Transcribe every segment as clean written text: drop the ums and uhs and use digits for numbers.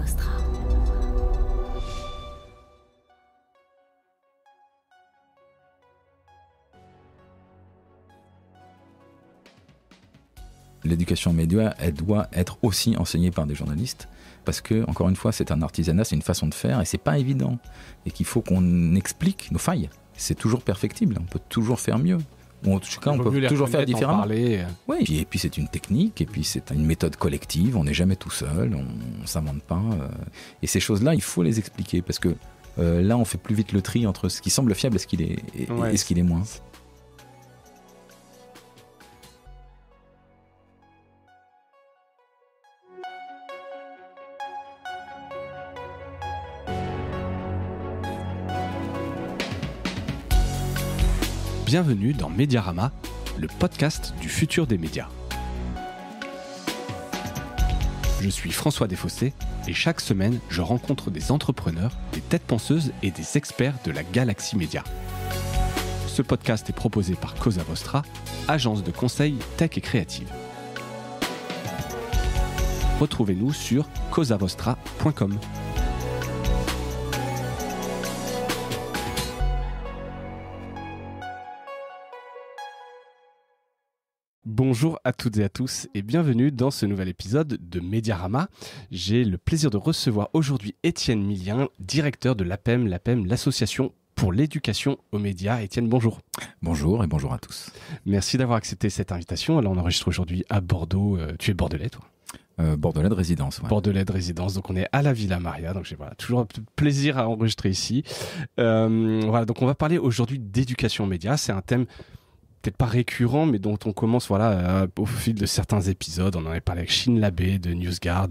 Vostra. L'éducation aux médias, elle doit être aussi enseignée par des journalistes parce que, encore une fois, c'est un artisanat, c'est une façon de faire et c'est pas évident. Et qu'il faut qu'on explique nos failles. C'est toujours perfectible, on peut toujours faire mieux. En tout cas, on peut toujours faire différemment. Oui, et puis c'est une technique, et puis c'est une méthode collective, on n'est jamais tout seul, on ne s'invente pas. Et ces choses-là, il faut les expliquer parce que là, on fait plus vite le tri entre ce qui semble fiable et ce qui est moins. Bienvenue dans Mediarama, le podcast du futur des médias. Je suis François Desfossés et chaque semaine, je rencontre des entrepreneurs, des têtes penseuses et des experts de la galaxie média. Ce podcast est proposé par Cosa Vostra, agence de conseil tech et créative. Retrouvez-nous sur cosavostra.com. Bonjour à toutes et à tous et bienvenue dans ce nouvel épisode de Mediarama. J'ai le plaisir de recevoir aujourd'hui Étienne Millien, directeur de l'APEM, l'association pour l'éducation aux médias. Étienne, bonjour. Bonjour et bonjour à tous. Merci d'avoir accepté cette invitation. Alors on enregistre aujourd'hui à Bordeaux. Tu es bordelais, toi ? Bordelais de résidence. Ouais. Bordelais de résidence, donc on est à la Villa Maria, donc j'ai toujours un peu de plaisir à enregistrer ici. Donc on va parler aujourd'hui d'éducation aux médias. C'est un thème peut-être pas récurrent, mais dont on commence au fil de certains épisodes. On en a parlé avec Chine Labbé de NewsGuard,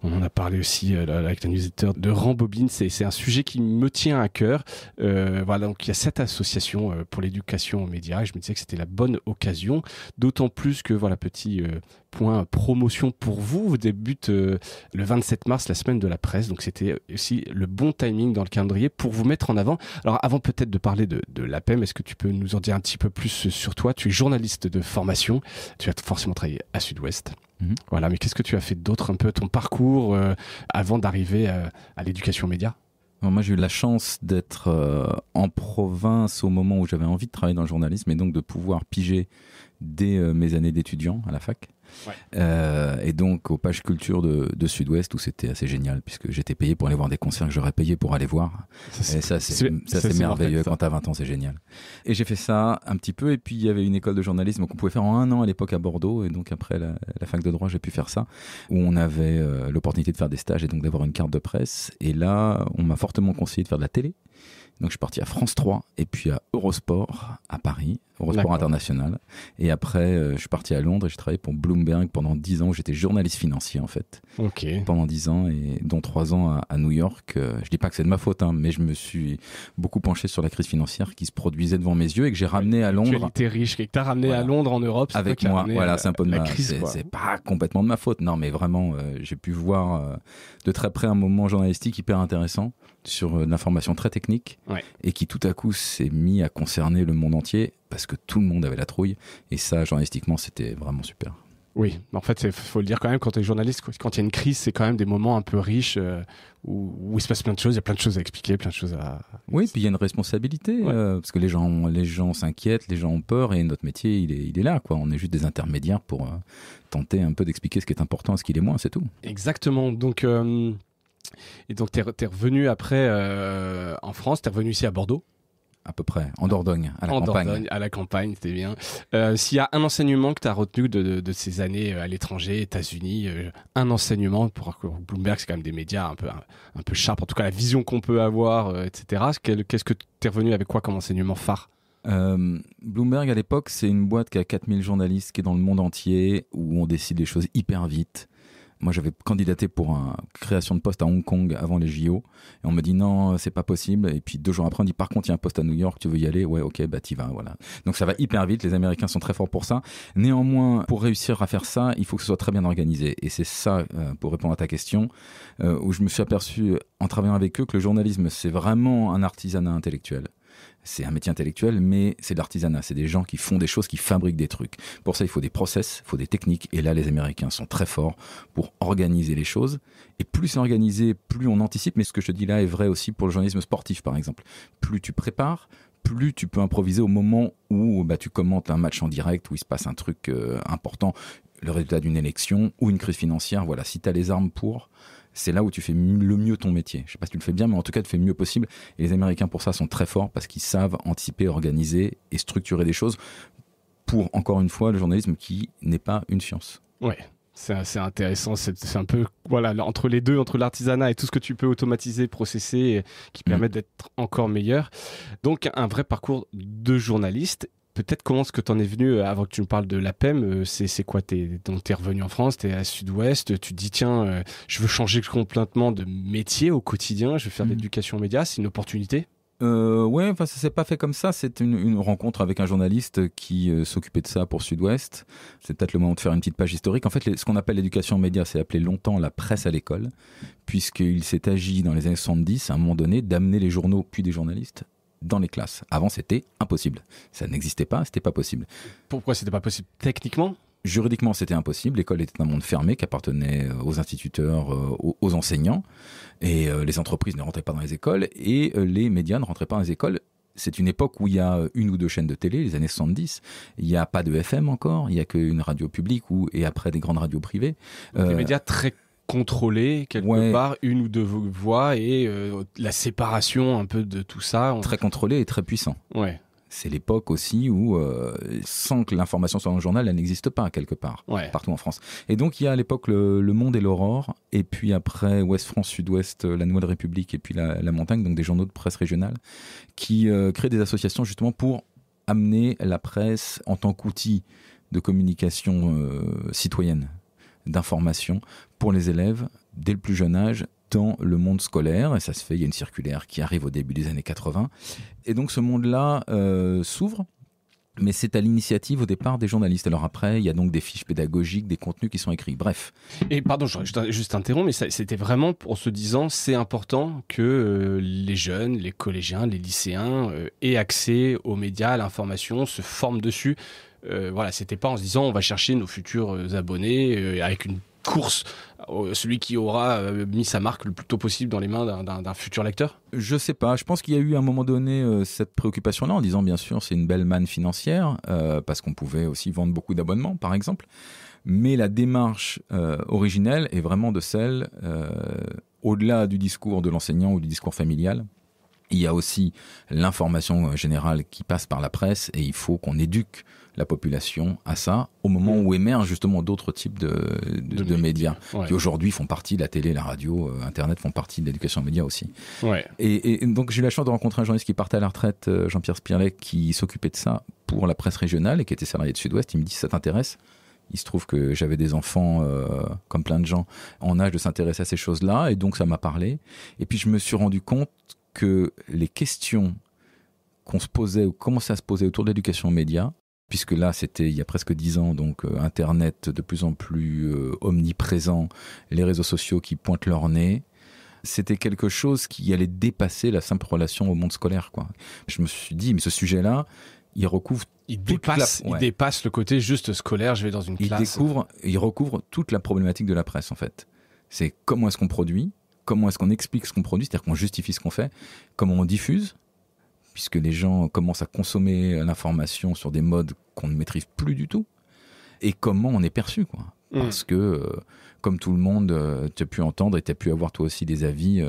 on en a parlé aussi avec la newsletter de Rambobine. C'est un sujet qui me tient à cœur. Donc il y a cette association pour l'éducation aux médias et je me disais que c'était la bonne occasion, d'autant plus que petit point promotion pour vous débute le 27 mars, la semaine de la presse, donc c'était aussi le bon timing dans le calendrier pour vous mettre en avant. Alors avant peut-être de parler de l'APEM, est-ce que tu peux nous en dire un petit peu plus sur toi ? Tu es journaliste de formation, tu as forcément travaillé à Sud-Ouest. Voilà, mais qu'est-ce que tu as fait d'autre, un peu ton parcours avant d'arriver à l'éducation aux médias ? Alors moi, j'ai eu la chance d'être en province au moment où j'avais envie de travailler dans le journalisme et donc de pouvoir piger dès mes années d'étudiant à la fac. Ouais. Et donc aux pages culture de Sud-Ouest où c'était assez génial puisque j'étais payé pour aller voir des concerts que j'aurais payé pour aller voir. C'est merveilleux. Quand t'as 20 ans, c'est génial. Et j'ai fait ça un petit peu et puis il y avait une école de journalisme qu'on pouvait faire en 1 an à l'époque à Bordeaux et donc après la fac de droit j'ai pu faire ça où on avait l'opportunité de faire des stages et donc d'avoir une carte de presse et là on m'a fortement conseillé de faire de la télé. Donc je suis parti à France 3 et puis à Eurosport à Paris, Eurosport International. Et après, je suis parti à Londres et j'ai travaillé pour Bloomberg pendant 10 ans où j'étais journaliste financier en fait. Okay. Pendant 10 ans et dont 3 ans à New York. Je dis pas que c'est de ma faute, mais je me suis beaucoup penché sur la crise financière qui se produisait devant mes yeux et que j'ai ramené à Londres. Tu étais riche et que t'as ramené à Londres en Europe. Avec moi, c'est un peu de la crise. C'est pas complètement de ma faute, non, mais vraiment, j'ai pu voir de très près un moment journalistique hyper intéressant sur de l'information très technique et qui tout à coup s'est mis à concerner le monde entier parce que tout le monde avait la trouille et ça journalistiquement c'était vraiment super. Oui, en fait il faut le dire quand même, quand tu es journaliste, quand il y a une crise c'est quand même des moments un peu riches où il se passe plein de choses, il y a plein de choses à expliquer, plein de choses à... Oui, puis il y a une responsabilité parce que les gens s'inquiètent, les gens ont peur et notre métier il est là quoi. On est juste des intermédiaires pour tenter un peu d'expliquer ce qui est important et ce qui l'est moins, c'est tout. Exactement, donc... Et donc t'es revenu après en France, t'es revenu ici à Bordeaux. À peu près, en Dordogne, à la campagne. Dordogne, à la campagne, c'était bien. S'il y a un enseignement que t'as retenu de ces années à l'étranger, États-Unis, un enseignement pour Bloomberg, c'est quand même des médias un peu sharp, en tout cas la vision qu'on peut avoir, etc. Qu'est-ce que t'es revenu avec quoi comme enseignement phare ? Bloomberg à l'époque, c'est une boîte qui a 4000 journalistes, qui est dans le monde entier, où on décide les choses hyper vite. Moi, j'avais candidaté pour une création de poste à Hong Kong avant les JO. Et on me dit non, c'est pas possible. Et puis 2 jours après, on dit par contre, il y a un poste à New York, tu veux y aller? Ouais, ok, bah t'y vas, voilà. Donc ça va hyper vite. Les Américains sont très forts pour ça. Néanmoins, pour réussir à faire ça, il faut que ce soit très bien organisé. Et c'est ça, pour répondre à ta question, où je me suis aperçu en travaillant avec eux que le journalisme, c'est vraiment un artisanat intellectuel. C'est un métier intellectuel, mais c'est de l'artisanat. C'est des gens qui font des choses, qui fabriquent des trucs. Pour ça, il faut des process, il faut des techniques. Et là, les Américains sont très forts pour organiser les choses. Et plus c'est organisé, plus on anticipe. Mais ce que je te dis là est vrai aussi pour le journalisme sportif, par exemple. Plus tu prépares, plus tu peux improviser au moment où tu commentes un match en direct, où il se passe un truc important, le résultat d'une élection ou une crise financière. Voilà, si tu as les armes pour, c'est là où tu fais le mieux ton métier. Je sais pas si tu le fais bien, mais en tout cas, tu le fais le mieux possible. Et les Américains, pour ça, sont très forts parce qu'ils savent anticiper, organiser et structurer des choses pour, encore une fois, le journalisme qui n'est pas une science. Ouais. C'est assez intéressant, c'est un peu entre les deux, entre l'artisanat et tout ce que tu peux automatiser, processer, qui permettent d'être encore meilleur. Donc un vrai parcours de journaliste. Peut-être comment est-ce que tu en es venu, avant que tu me parles de l'APEM, c'est quoi? Donc t'es revenu en France, t'es à Sud-Ouest, tu te dis tiens, je veux changer complètement de métier au quotidien, je veux faire de l'éducation aux médias, c'est une opportunité? Ouais, ça s'est pas fait comme ça. C'est une rencontre avec un journaliste qui s'occupait de ça pour Sud-Ouest. C'est peut-être le moment de faire une petite page historique. En fait, ce qu'on appelle l'éducation aux médias, c'est appelé longtemps la presse à l'école, puisqu'il s'est agi dans les années 70, à un moment donné, d'amener les journaux puis des journalistes dans les classes. Avant, c'était impossible. Ça n'existait pas, c'était pas possible. Pourquoi c'était pas possible? Techniquement? Juridiquement, c'était impossible. L'école était un monde fermé qui appartenait aux instituteurs, aux enseignants. Et les entreprises ne rentraient pas dans les écoles et les médias ne rentraient pas dans les écoles. C'est une époque où il y a une ou deux chaînes de télé, les années 70. Il n'y a pas de FM encore. Il n'y a qu'une radio publique et après des grandes radios privées. Des médias très contrôlés, quelque part, une ou deux voix et la séparation un peu de tout ça. Très contrôlé et très puissant. Ouais. C'est l'époque aussi où, sans que l'information soit dans le journal, elle n'existe pas quelque part, partout en France. Et donc, il y a à l'époque le Monde et l'Aurore, et puis après Ouest France, Sud-Ouest, la Nouvelle République, et puis la Montagne, donc des journaux de presse régionale, qui créent des associations justement pour amener la presse en tant qu'outil de communication citoyenne, d'information pour les élèves dès le plus jeune âge, dans le monde scolaire, et ça se fait, il y a une circulaire qui arrive au début des années 80, et donc ce monde-là s'ouvre, mais c'est à l'initiative au départ des journalistes. Alors après, il y a donc des fiches pédagogiques, des contenus qui sont écrits, bref. Et pardon, je juste interromps, mais c'était vraiment en se disant, c'est important que les jeunes, les collégiens, les lycéens aient accès aux médias, à l'information, se forment dessus. C'était pas en se disant, on va chercher nos futurs abonnés avec une course, celui qui aura mis sa marque le plus tôt possible dans les mains d'un futur lecteur? Je sais pas, je pense qu'il y a eu à un moment donné cette préoccupation-là en disant bien sûr c'est une belle manne financière parce qu'on pouvait aussi vendre beaucoup d'abonnements par exemple, mais la démarche originelle est vraiment de celle au-delà du discours de l'enseignant ou du discours familial. Il y a aussi l'information générale qui passe par la presse et il faut qu'on éduque la population à ça au moment où émergent justement d'autres types de médias qui aujourd'hui font partie de la télé, la radio, Internet font partie de l'éducation aux médias aussi. Ouais. Et donc j'ai eu la chance de rencontrer un journaliste qui partait à la retraite, Jean-Pierre Spirlet, qui s'occupait de ça pour la presse régionale et qui était salarié de Sud-Ouest. Il me dit si ça t'intéresse. Il se trouve que j'avais des enfants, comme plein de gens, en âge de s'intéresser à ces choses-là et donc ça m'a parlé. Et puis je me suis rendu compte que les questions qu'on se posait ou commençaient à se poser autour de l'éducation aux médias, puisque là c'était il y a presque 10 ans, donc Internet de plus en plus omniprésent, les réseaux sociaux qui pointent leur nez, c'était quelque chose qui allait dépasser la simple relation au monde scolaire, quoi. Je me suis dit, mais ce sujet-là, il recouvre... Il dépasse le côté juste scolaire, je vais dans une classe. Il recouvre toute la problématique de la presse, en fait. C'est comment est-ce qu'on produit, comment est-ce qu'on explique ce qu'on produit, c'est-à-dire qu'on justifie ce qu'on fait, comment on diffuse, puisque les gens commencent à consommer l'information sur des modes qu'on ne maîtrise plus du tout, et comment on est perçu, quoi. Parce que, comme tout le monde, tu as pu entendre et tu as pu avoir toi aussi des avis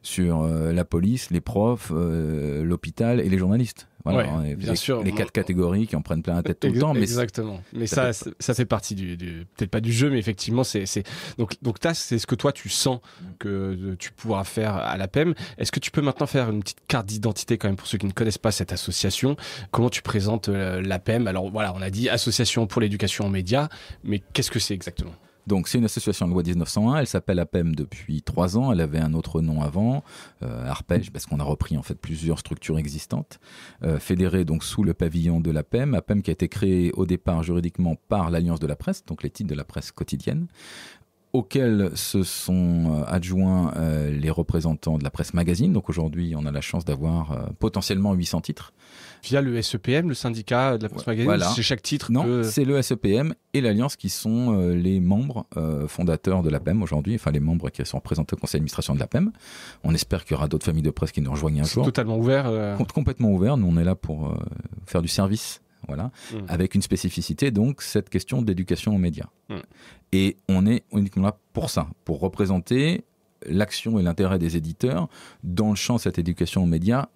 sur la police, les profs, l'hôpital et les journalistes. Voilà, bien sûr. Les 4 catégories qui en prennent plein la tête tout le temps. Mais exactement. Mais ça fait partie peut-être pas du jeu, mais effectivement, donc c'est ce que toi tu sens que tu pourras faire à l'APEM. Est-ce que tu peux maintenant faire une petite carte d'identité quand même pour ceux qui ne connaissent pas cette association? Comment tu présentes l'APEM? Alors voilà, on a dit association pour l'éducation aux médias, mais qu'est-ce que c'est exactement? Donc c'est une association de loi 1901, elle s'appelle APEM depuis 3 ans, elle avait un autre nom avant, Arpège, parce qu'on a repris en fait plusieurs structures existantes, fédérées donc sous le pavillon de l'APEM, APEM qui a été créée au départ juridiquement par l'Alliance de la presse, donc les titres de la presse quotidienne, auxquels se sont adjoints les représentants de la presse magazine. Donc aujourd'hui, on a la chance d'avoir potentiellement 800 titres. Via le SEPM, le syndicat de la presse magazine, voilà. C'est chaque titre Non, c'est le SEPM et l'Alliance qui sont les membres fondateurs de l'APEM aujourd'hui, enfin les membres qui sont représentés au conseil d'administration de l'APEM. On espère qu'il y aura d'autres familles de presse qui nous rejoignent un jour. C'est totalement ouvert. Complètement ouvert. Nous, on est là pour faire du service. Voilà, avec une spécificité, donc cette question d'éducation aux médias. Et on est uniquement là pour ça, pour représenter l'action et l'intérêt des éditeurs dans le champ de cette éducation aux médias.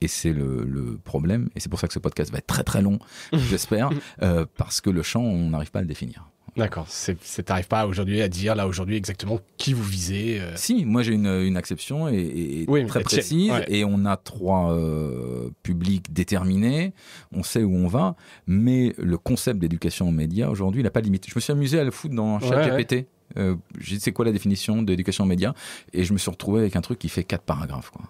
Et c'est le problème, et c'est pour ça que ce podcast va être très très long, j'espère, parce que le champ, on n'arrive pas à le définir. D'accord, t'arrives pas aujourd'hui à dire là aujourd'hui exactement qui vous visez. Si, moi j'ai une acception et très précise, et on a 3 publics déterminés, on sait où on va, mais le concept d'éducation aux médias aujourd'hui, il n'a pas de limite. Je me suis amusé à le foutre dans ChatGPT. J'ai dit c'est quoi la définition d'éducation aux médias, et je me suis retrouvé avec un truc qui fait 4 paragraphes. Quoi.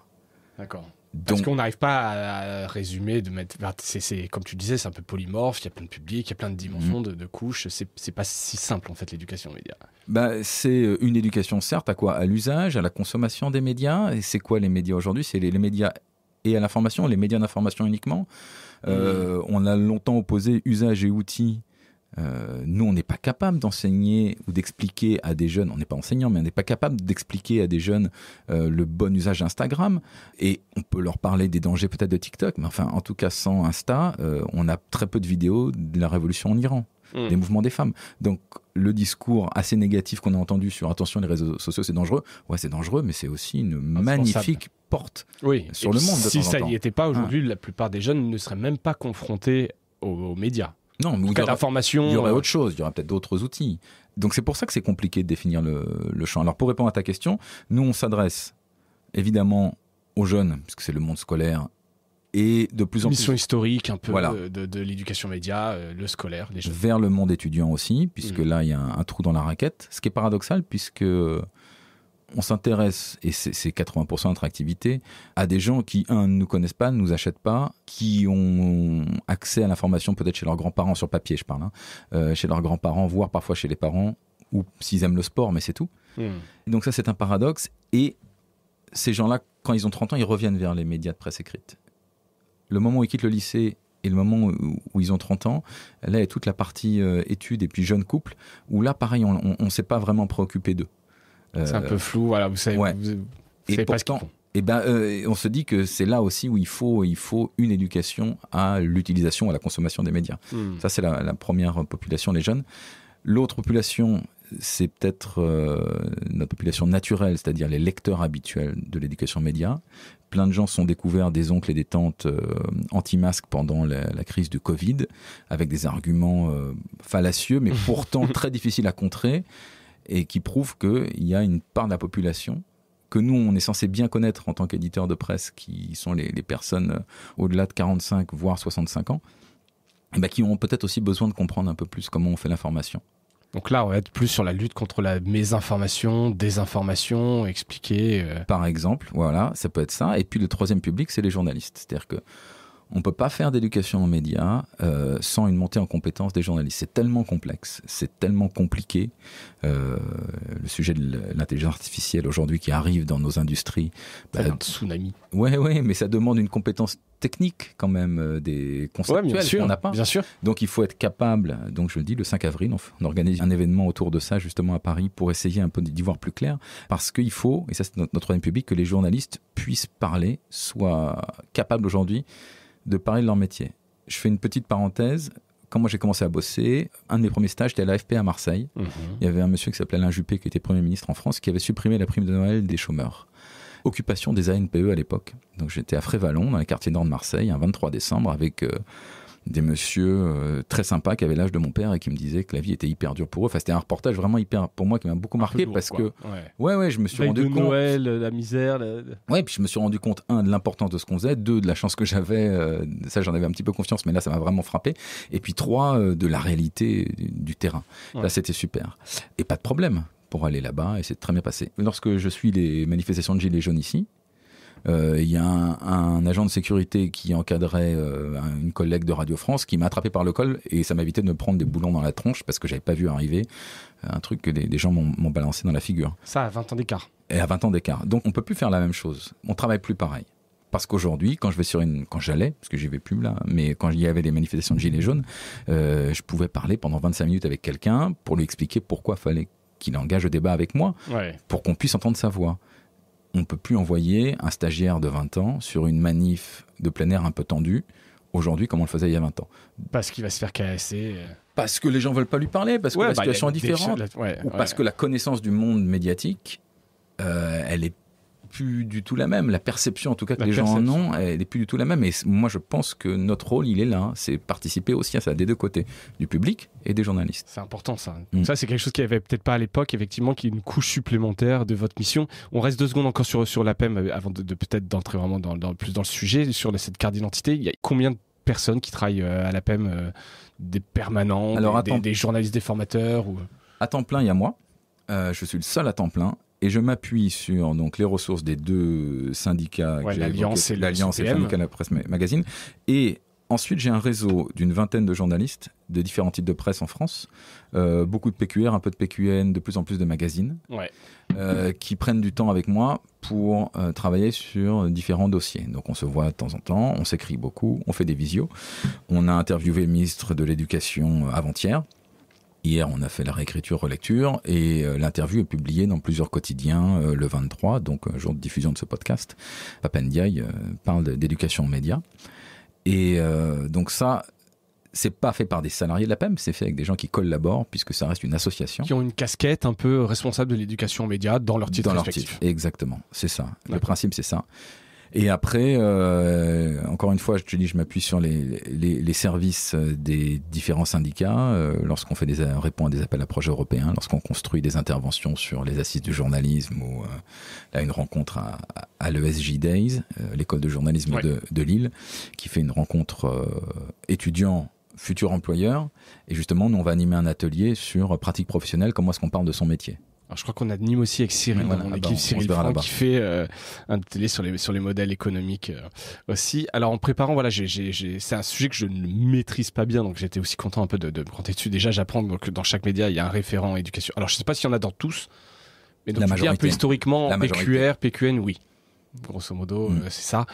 D'accord. Parce qu'on n'arrive pas à résumer, de mettre. C'est comme tu disais, c'est un peu polymorphe. Il y a plein de publics, il y a plein de dimensions, de couches. C'est pas si simple en fait l'éducation aux médias. C'est une éducation certes à quoi ? À l'usage, à la consommation des médias. Et c'est quoi les médias aujourd'hui ? C'est les médias et à l'information, les médias d'information uniquement. On a longtemps opposé usage et outils. Nous, on n'est pas capable d'enseigner ou d'expliquer à des jeunes, on n'est pas enseignant, mais on n'est pas capable d'expliquer à des jeunes le bon usage d'Instagram. Et on peut leur parler des dangers peut-être de TikTok, mais enfin, en tout cas, sans Insta, on a très peu de vidéos de la révolution en Iran, des mouvements des femmes. Donc, le discours assez négatif qu'on a entendu sur attention, les réseaux sociaux, c'est dangereux. Ouais, c'est dangereux, mais c'est aussi une magnifique porte sur le monde. Si ça n'y était pas aujourd'hui, la plupart des jeunes ne seraient même pas confrontés aux médias. Non, mais il y aurait autre chose, il y aurait peut-être d'autres outils. Donc c'est pour ça que c'est compliqué de définir le champ. Alors pour répondre à ta question, nous on s'adresse évidemment aux jeunes, puisque c'est le monde scolaire, et de plus en plus... Mission historique un peu de l'éducation média, le scolaire, les jeunes. Vers le monde étudiant aussi, puisque là il y a un trou dans la raquette, ce qui est paradoxal puisque... On s'intéresse, et c'est 80% de notre activité, à des gens qui, ne nous connaissent pas, ne nous achètent pas, qui ont accès à l'information peut-être chez leurs grands-parents, sur papier je parle, chez leurs grands-parents, voire parfois chez les parents, ou s'ils aiment le sport, mais c'est tout. Donc ça c'est un paradoxe, et ces gens-là, quand ils ont 30 ans, ils reviennent vers les médias de presse écrite. Le moment où ils quittent le lycée et le moment où ils ont 30 ans, là il y a toute la partie études et puis jeunes couples, où là pareil, on ne s'est pas vraiment préoccupé d'eux. C'est un peu flou, voilà, vous savez, vous savez pas ce qu'ils font. On se dit que c'est là aussi où il faut une éducation à l'utilisation, à la consommation des médias. Ça, c'est la première population, les jeunes. L'autre population, c'est peut-être notre population naturelle, c'est-à-dire les lecteurs habituels de l'éducation média. Plein de gens se sont découverts des oncles et des tantes anti-masques pendant la crise du Covid, avec des arguments fallacieux, mais pourtant très difficiles à contrer, et qui prouve qu'il y a une part de la population que nous, on est censé bien connaître en tant qu'éditeur de presse, qui sont les personnes au-delà de 45, voire 65 ans, qui ont peut-être aussi besoin de comprendre un peu plus comment on fait l'information. Donc là, on va être plus sur la lutte contre la mésinformation, désinformation, expliquer... Par exemple, voilà, ça peut être ça. Et puis le troisième public, c'est les journalistes. C'est-à-dire que on ne peut pas faire d'éducation aux médias sans une montée en compétence des journalistes. C'est tellement complexe, c'est tellement compliqué. Le sujet de l'intelligence artificielle aujourd'hui qui arrive dans nos industries... un tsunami. Ouais, mais ça demande une compétence technique quand même, des conceptuels qu'on n'a pas. Bien sûr. Donc il faut être capable, donc je le dis, le 5 avril, on organise un événement autour de ça justement à Paris pour essayer un peu d'y voir plus clair, parce qu'il faut, et ça c'est notre troisième public, que les journalistes puissent parler, soient capables aujourd'hui de parler de leur métier. Je fais une petite parenthèse. Quand moi j'ai commencé à bosser, un de mes premiers stages, c'était à l'AFP à Marseille. Il y avait un monsieur qui s'appelait Alain Juppé, qui était Premier ministre en France, qui avait supprimé la prime de Noël des chômeurs. Occupation des ANPE à l'époque. Donc j'étais à Frévalon, dans les quartiers nord de Marseille, un 23 décembre, avec des messieurs très sympas qui avaient l'âge de mon père et qui me disaient que la vie était hyper dure pour eux. Enfin, c'était un reportage vraiment hyper, pour moi, qui m'a beaucoup marqué, parce que je me suis rendu compte... Noël, la misère... Ouais, puis je me suis rendu compte, de l'importance de ce qu'on faisait, de la chance que j'avais, ça j'en avais un petit peu confiance, mais là ça m'a vraiment frappé, et puis 3, de la réalité du terrain. Là c'était super. Et pas de problème pour aller là-bas, et c'est très bien passé. Lorsque je suis les manifestations de Gilets jaunes ici, Il y a un agent de sécurité qui encadrait une collègue de Radio France qui m'a attrapé par le col et ça m'évitait de me prendre des boulons dans la tronche parce que j'avais pas vu arriver un truc que des gens m'ont balancé dans la figure. Ça à 20 ans d'écart. Et à 20 ans d'écart. Donc on peut plus faire la même chose. On travaille plus pareil. Parce qu'aujourd'hui, quand j'allais, parce que j'y vais plus là, mais quand il y avait des manifestations de gilets jaunes, je pouvais parler pendant 25 minutes avec quelqu'un pour lui expliquer pourquoi fallait qu'il engage le débat avec moi, pour qu'on puisse entendre sa voix. On ne peut plus envoyer un stagiaire de 20 ans sur une manif de plein air un peu tendue, aujourd'hui, comme on le faisait il y a 20 ans. Parce qu'il va se faire caresser. Parce que les gens ne veulent pas lui parler, parce que la situation est différente, ou parce que la connaissance du monde médiatique, elle est plus du tout la même. La perception, en tout cas, que les gens en ont, elle est plus du tout la même. Et moi, je pense que notre rôle, il est là. C'est participer aussi à ça, des deux côtés, du public et des journalistes. C'est important, ça. Donc ça, c'est quelque chose qu'il n'y avait peut-être pas à l'époque, effectivement, qui est une couche supplémentaire de votre mission. On reste 2 secondes encore sur l'APEM, avant de peut-être d'entrer vraiment plus dans le sujet, sur cette carte d'identité. Il y a combien de personnes qui travaillent à l'APEM, des permanents, des journalistes, des formateurs ou... À temps plein, il y a moi. Je suis le seul à temps plein. Et je m'appuie sur donc, les ressources des 2 syndicats, l'Alliance et le syndicat de la presse magazine. Et ensuite, j'ai un réseau d'une 20aine de journalistes de différents types de presse en France. Beaucoup de PQR, un peu de PQN, de plus en plus de magazines, qui prennent du temps avec moi pour travailler sur différents dossiers. Donc on se voit de temps en temps, on s'écrit beaucoup, on fait des visios. On a interviewé le ministre de l'Éducation avant-hier. Hier, on a fait la réécriture, relecture, et l'interview est publiée dans plusieurs quotidiens le 23, donc jour de diffusion de ce podcast. Papa Ndiaye parle d'éducation aux médias. Et donc ça, c'est pas fait par des salariés de l'APEM, c'est fait avec des gens qui collaborent, puisque ça reste une association. Qui ont une casquette un peu responsable de l'éducation aux médias dans leur titre respectif. Exactement, c'est ça. Le principe, c'est ça. Et après, encore une fois, je te dis, je m'appuie sur les services des différents syndicats lorsqu'on répond à des appels à projets européens, lorsqu'on construit des interventions sur les assises du journalisme ou là, une rencontre à l'ESJ Days, l'école de journalisme de Lille, qui fait une rencontre étudiants futurs employeurs. Et justement, nous, on va animer un atelier sur pratique professionnelle, comment est-ce qu'on parle de son métier. Alors, je crois qu'on anime aussi avec Cyril, dans mon équipe, Cyril Franck, qui fait un télé sur les modèles économiques aussi. Alors, en préparant, c'est un sujet que je ne maîtrise pas bien, donc j'étais aussi content un peu de me compter dessus. Déjà, j'apprends que dans chaque média, il y a un référent éducation. Alors, je ne sais pas s'il y en a dans tous, mais donc, un peu historiquement, PQR, PQN, oui. Grosso modo, c'est ça.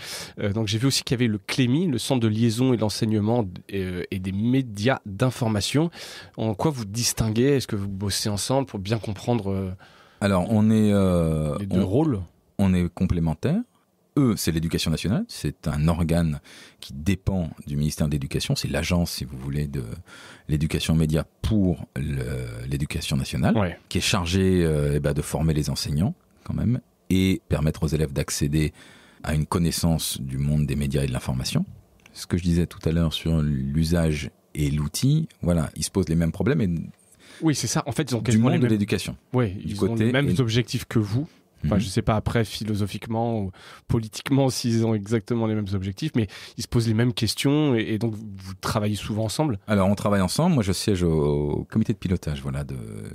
Donc j'ai vu aussi qu'il y avait le CLEMI, le Centre de liaison et d'enseignement et des médias d'information. En quoi vous distinguez ? Est-ce que vous bossez ensemble pour bien comprendre Alors, on est les 2 rôles ? On est complémentaires. Eux, c'est l'Éducation nationale. C'est un organe qui dépend du ministère de l'Éducation. C'est l'agence, si vous voulez, de l'éducation média pour l'Éducation nationale, qui est chargée de former les enseignants, quand même, et permettre aux élèves d'accéder à une connaissance du monde des médias et de l'information. Ce que je disais tout à l'heure sur l'usage et l'outil, ils se posent les mêmes problèmes. Oui, c'est ça. En fait, ils ont quasiment de l'éducation. Oui, ils ont les mêmes objectifs que vous. Enfin, je ne sais pas après philosophiquement ou politiquement s'ils ont exactement les mêmes objectifs, mais ils se posent les mêmes questions et donc vous travaillez souvent ensemble. Alors on travaille ensemble, moi je siège au comité de pilotage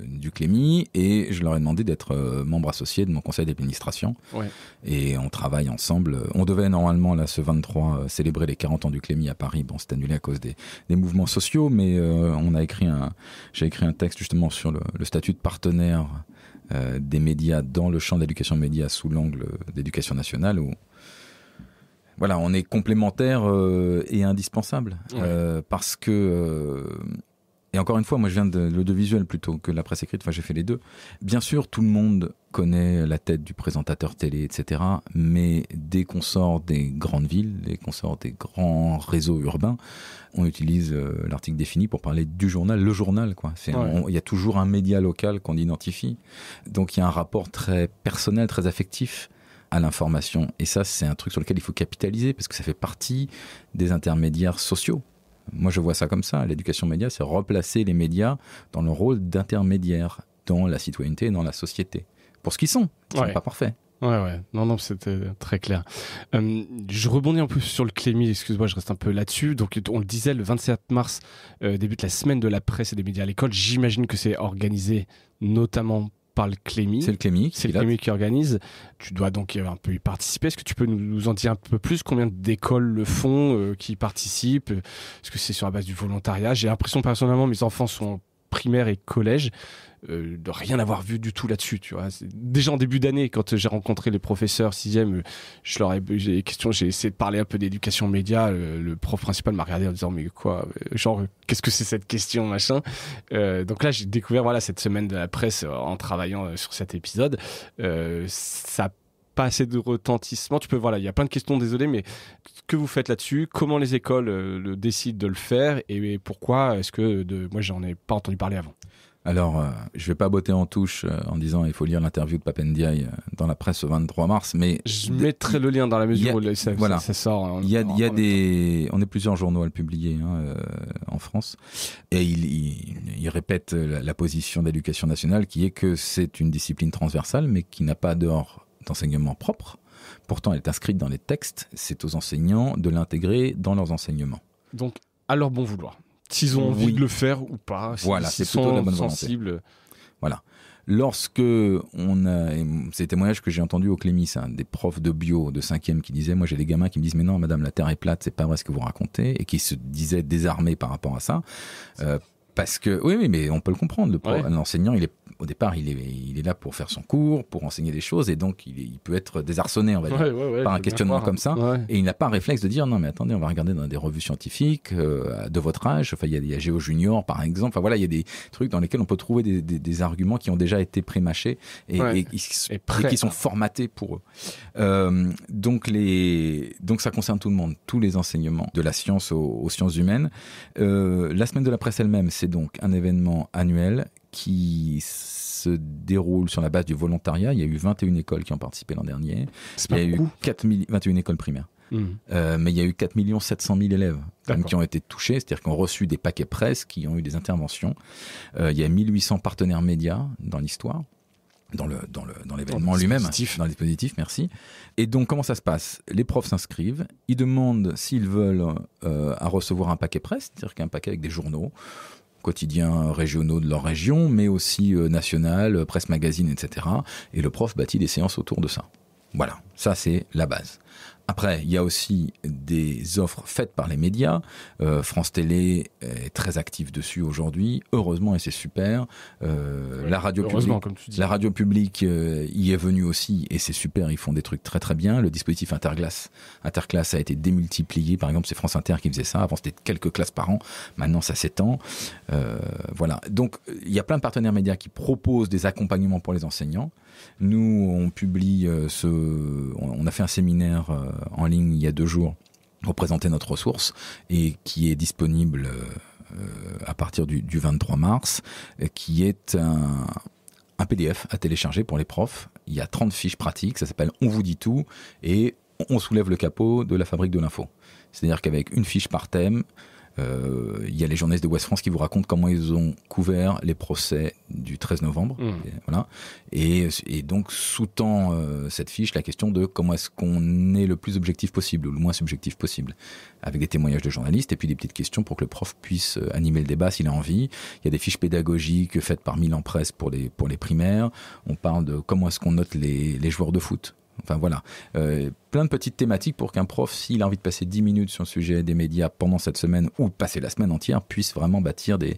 du CLEMI et je leur ai demandé d'être membre associé de mon conseil d'administration et on travaille ensemble. On devait normalement là ce 23 célébrer les 40 ans du CLEMI à Paris, bon c'est annulé à cause des mouvements sociaux, mais j'ai écrit un texte justement sur le statut de partenaire des médias dans le champ de l'éducation média sous l'angle d'éducation nationale où on est complémentaires et indispensables parce que et encore une fois moi je viens de l'audiovisuel plutôt que de la presse écrite, j'ai fait les 2. Bien sûr tout le monde connaît la tête du présentateur télé, etc. Mais dès qu'on sort des grandes villes, dès qu'on sort des grands réseaux urbains, on utilise l'article défini pour parler du journal, le journal, quoi. Il y a toujours un média local qu'on identifie. Donc il y a un rapport très personnel, très affectif à l'information. Et ça, c'est un truc sur lequel il faut capitaliser parce que ça fait partie des intermédiaires sociaux. Moi, je vois ça comme ça. L'éducation média, c'est replacer les médias dans le rôle d'intermédiaire dans la citoyenneté et dans la société. Pour ce qu'ils sont. Ils sont pas parfaits. Non, c'était très clair. Je rebondis un peu sur le CLEMI, excuse-moi, je reste un peu là-dessus. Donc, on le disait, le 27 mars débute la semaine de la presse et des médias à l'école. J'imagine que c'est organisé notamment par le Clémy. C'est le Clémy qui organise. Tu dois donc un peu y participer. Est-ce que tu peux nous en dire un peu plus? Combien d'écoles le font, qui y participent? Est-ce que c'est sur la base du volontariat? J'ai l'impression personnellement, mes enfants sont en primaire et collège, de rien avoir vu du tout là-dessus, tu vois. Déjà en début d'année, quand j'ai rencontré les professeurs 6e, j'ai des questions, j'ai essayé de parler un peu d'éducation média, le prof principal m'a regardé en disant mais quoi, genre qu'est-ce que c'est cette question, machin. Donc là j'ai découvert cette semaine de la presse en travaillant sur cet épisode. Ça n'a pas assez de retentissement. Il y a plein de questions, désolé, mais que vous faites là-dessus? Comment les écoles décident de le faire et pourquoi est-ce que moi j'en ai pas entendu parler avant? Alors, je vais pas botter en touche en disant il faut lire l'interview de Pape Ndiaye dans la presse le 23 mars, mais je mettrai le lien dans la mesure où ça sort. Il y a des, on est plusieurs journaux à le publier en France, et il répète la position d'éducation nationale qui est que c'est une discipline transversale, mais qui n'a pas d'enseignement propre. Pourtant, elle est inscrite dans les textes. C'est aux enseignants de l'intégrer dans leurs enseignements. Donc, à leur bon vouloir. S'ils ont envie de le faire ou pas. Voilà, c'est plutôt la bonne volonté. Voilà. Lorsque ces témoignages que j'ai entendus au Clémy, des profs de bio de 5e qui disaient, moi j'ai des gamins qui me disent mais non madame, la terre est plate, c'est pas vrai ce que vous racontez, et qui se disaient désarmés par rapport à ça. Parce que oui, mais on peut le comprendre. L'enseignant, au départ, il est là pour faire son cours, pour enseigner des choses, et donc il peut être désarçonné, on va dire, par un questionnement comme ça. Ouais. Et il n'a pas un réflexe de dire non, mais attendez, on va regarder dans des revues scientifiques de votre âge. Enfin, il y a Géo Junior, par exemple. Enfin voilà, il y a des trucs dans lesquels on peut trouver des arguments qui ont déjà été prémâchés et qui sont formatés pour eux. Donc ça concerne tout le monde, tous les enseignements, de la science aux sciences humaines. La semaine de la presse elle-même, c'est donc un événement annuel qui se déroule sur la base du volontariat. Il y a eu 21 écoles qui ont participé l'an dernier. Il y a eu 21 écoles primaires. Mais il y a eu 4 700 000 élèves qui ont été touchés, c'est-à-dire qui ont reçu des paquets presse, qui ont eu des interventions. Il y a 1800 partenaires médias dans l'histoire. Dans l'événement lui-même, dans le dispositif, merci. Et donc, comment ça se passe? Les profs s'inscrivent, ils demandent s'ils veulent à recevoir un paquet presse, c'est-à-dire qu'un paquet avec des journaux quotidiens régionaux de leur région, mais aussi national, presse magazine, etc. Et le prof bâtit des séances autour de ça. Voilà, ça c'est la base. Après, il y a aussi des offres faites par les médias. France Télé est très active dessus aujourd'hui, heureusement, et c'est super. La radio publique y est venue aussi, et c'est super, ils font des trucs très très bien. Le dispositif interclasse a été démultiplié. Par exemple, c'est France Inter qui faisait ça. Avant, c'était quelques classes par an. Maintenant, ça s'étend. Voilà. Donc, il y a plein de partenaires médias qui proposent des accompagnements pour les enseignants. Nous, on publie on a fait un séminaire en ligne il y a 2 jours pour présenter notre ressource et qui est disponible à partir du 23 mars, qui est un PDF à télécharger pour les profs. Il y a 30 fiches pratiques, ça s'appelle On vous dit tout, et on soulève le capot de la fabrique de l'info. C'est-à-dire qu'avec une fiche par thème, il y a les journalistes de Ouest France qui vous racontent comment ils ont couvert les procès du 13 novembre. Voilà. Et donc, sous-tend cette fiche la question de comment est-ce qu'on est le plus objectif possible ou le moins subjectif possible, avec des témoignages de journalistes et puis des petites questions pour que le prof puisse animer le débat s'il a envie. Il y a des fiches pédagogiques faites par Milan Presse pour les primaires. On parle de comment est-ce qu'on note les joueurs de foot. Enfin voilà, plein de petites thématiques pour qu'un prof, s'il a envie de passer 10 minutes sur le sujet des médias pendant cette semaine ou passer la semaine entière, puisse vraiment bâtir des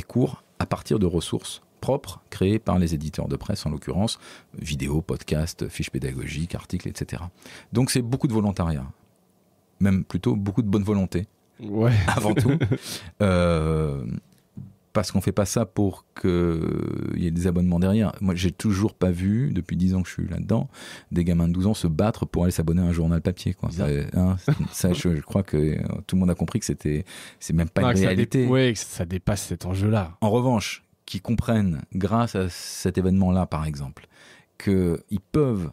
cours à partir de ressources propres créées par les éditeurs de presse, en l'occurrence, vidéos, podcasts, fiches pédagogiques, articles, etc. Donc c'est beaucoup de volontariat, même plutôt beaucoup de bonne volonté, avant tout. Parce qu'on fait pas ça pour qu'il y ait des abonnements derrière. Moi, j'ai toujours pas vu, depuis 10 ans que je suis là-dedans, des gamins de 12 ans se battre pour aller s'abonner à un journal papier, quoi. Ça, je crois que tout le monde a compris que c'est même pas une réalité. Ça dépasse cet enjeu-là. En revanche, qu'ils comprennent, grâce à cet événement-là, par exemple, qu'ils peuvent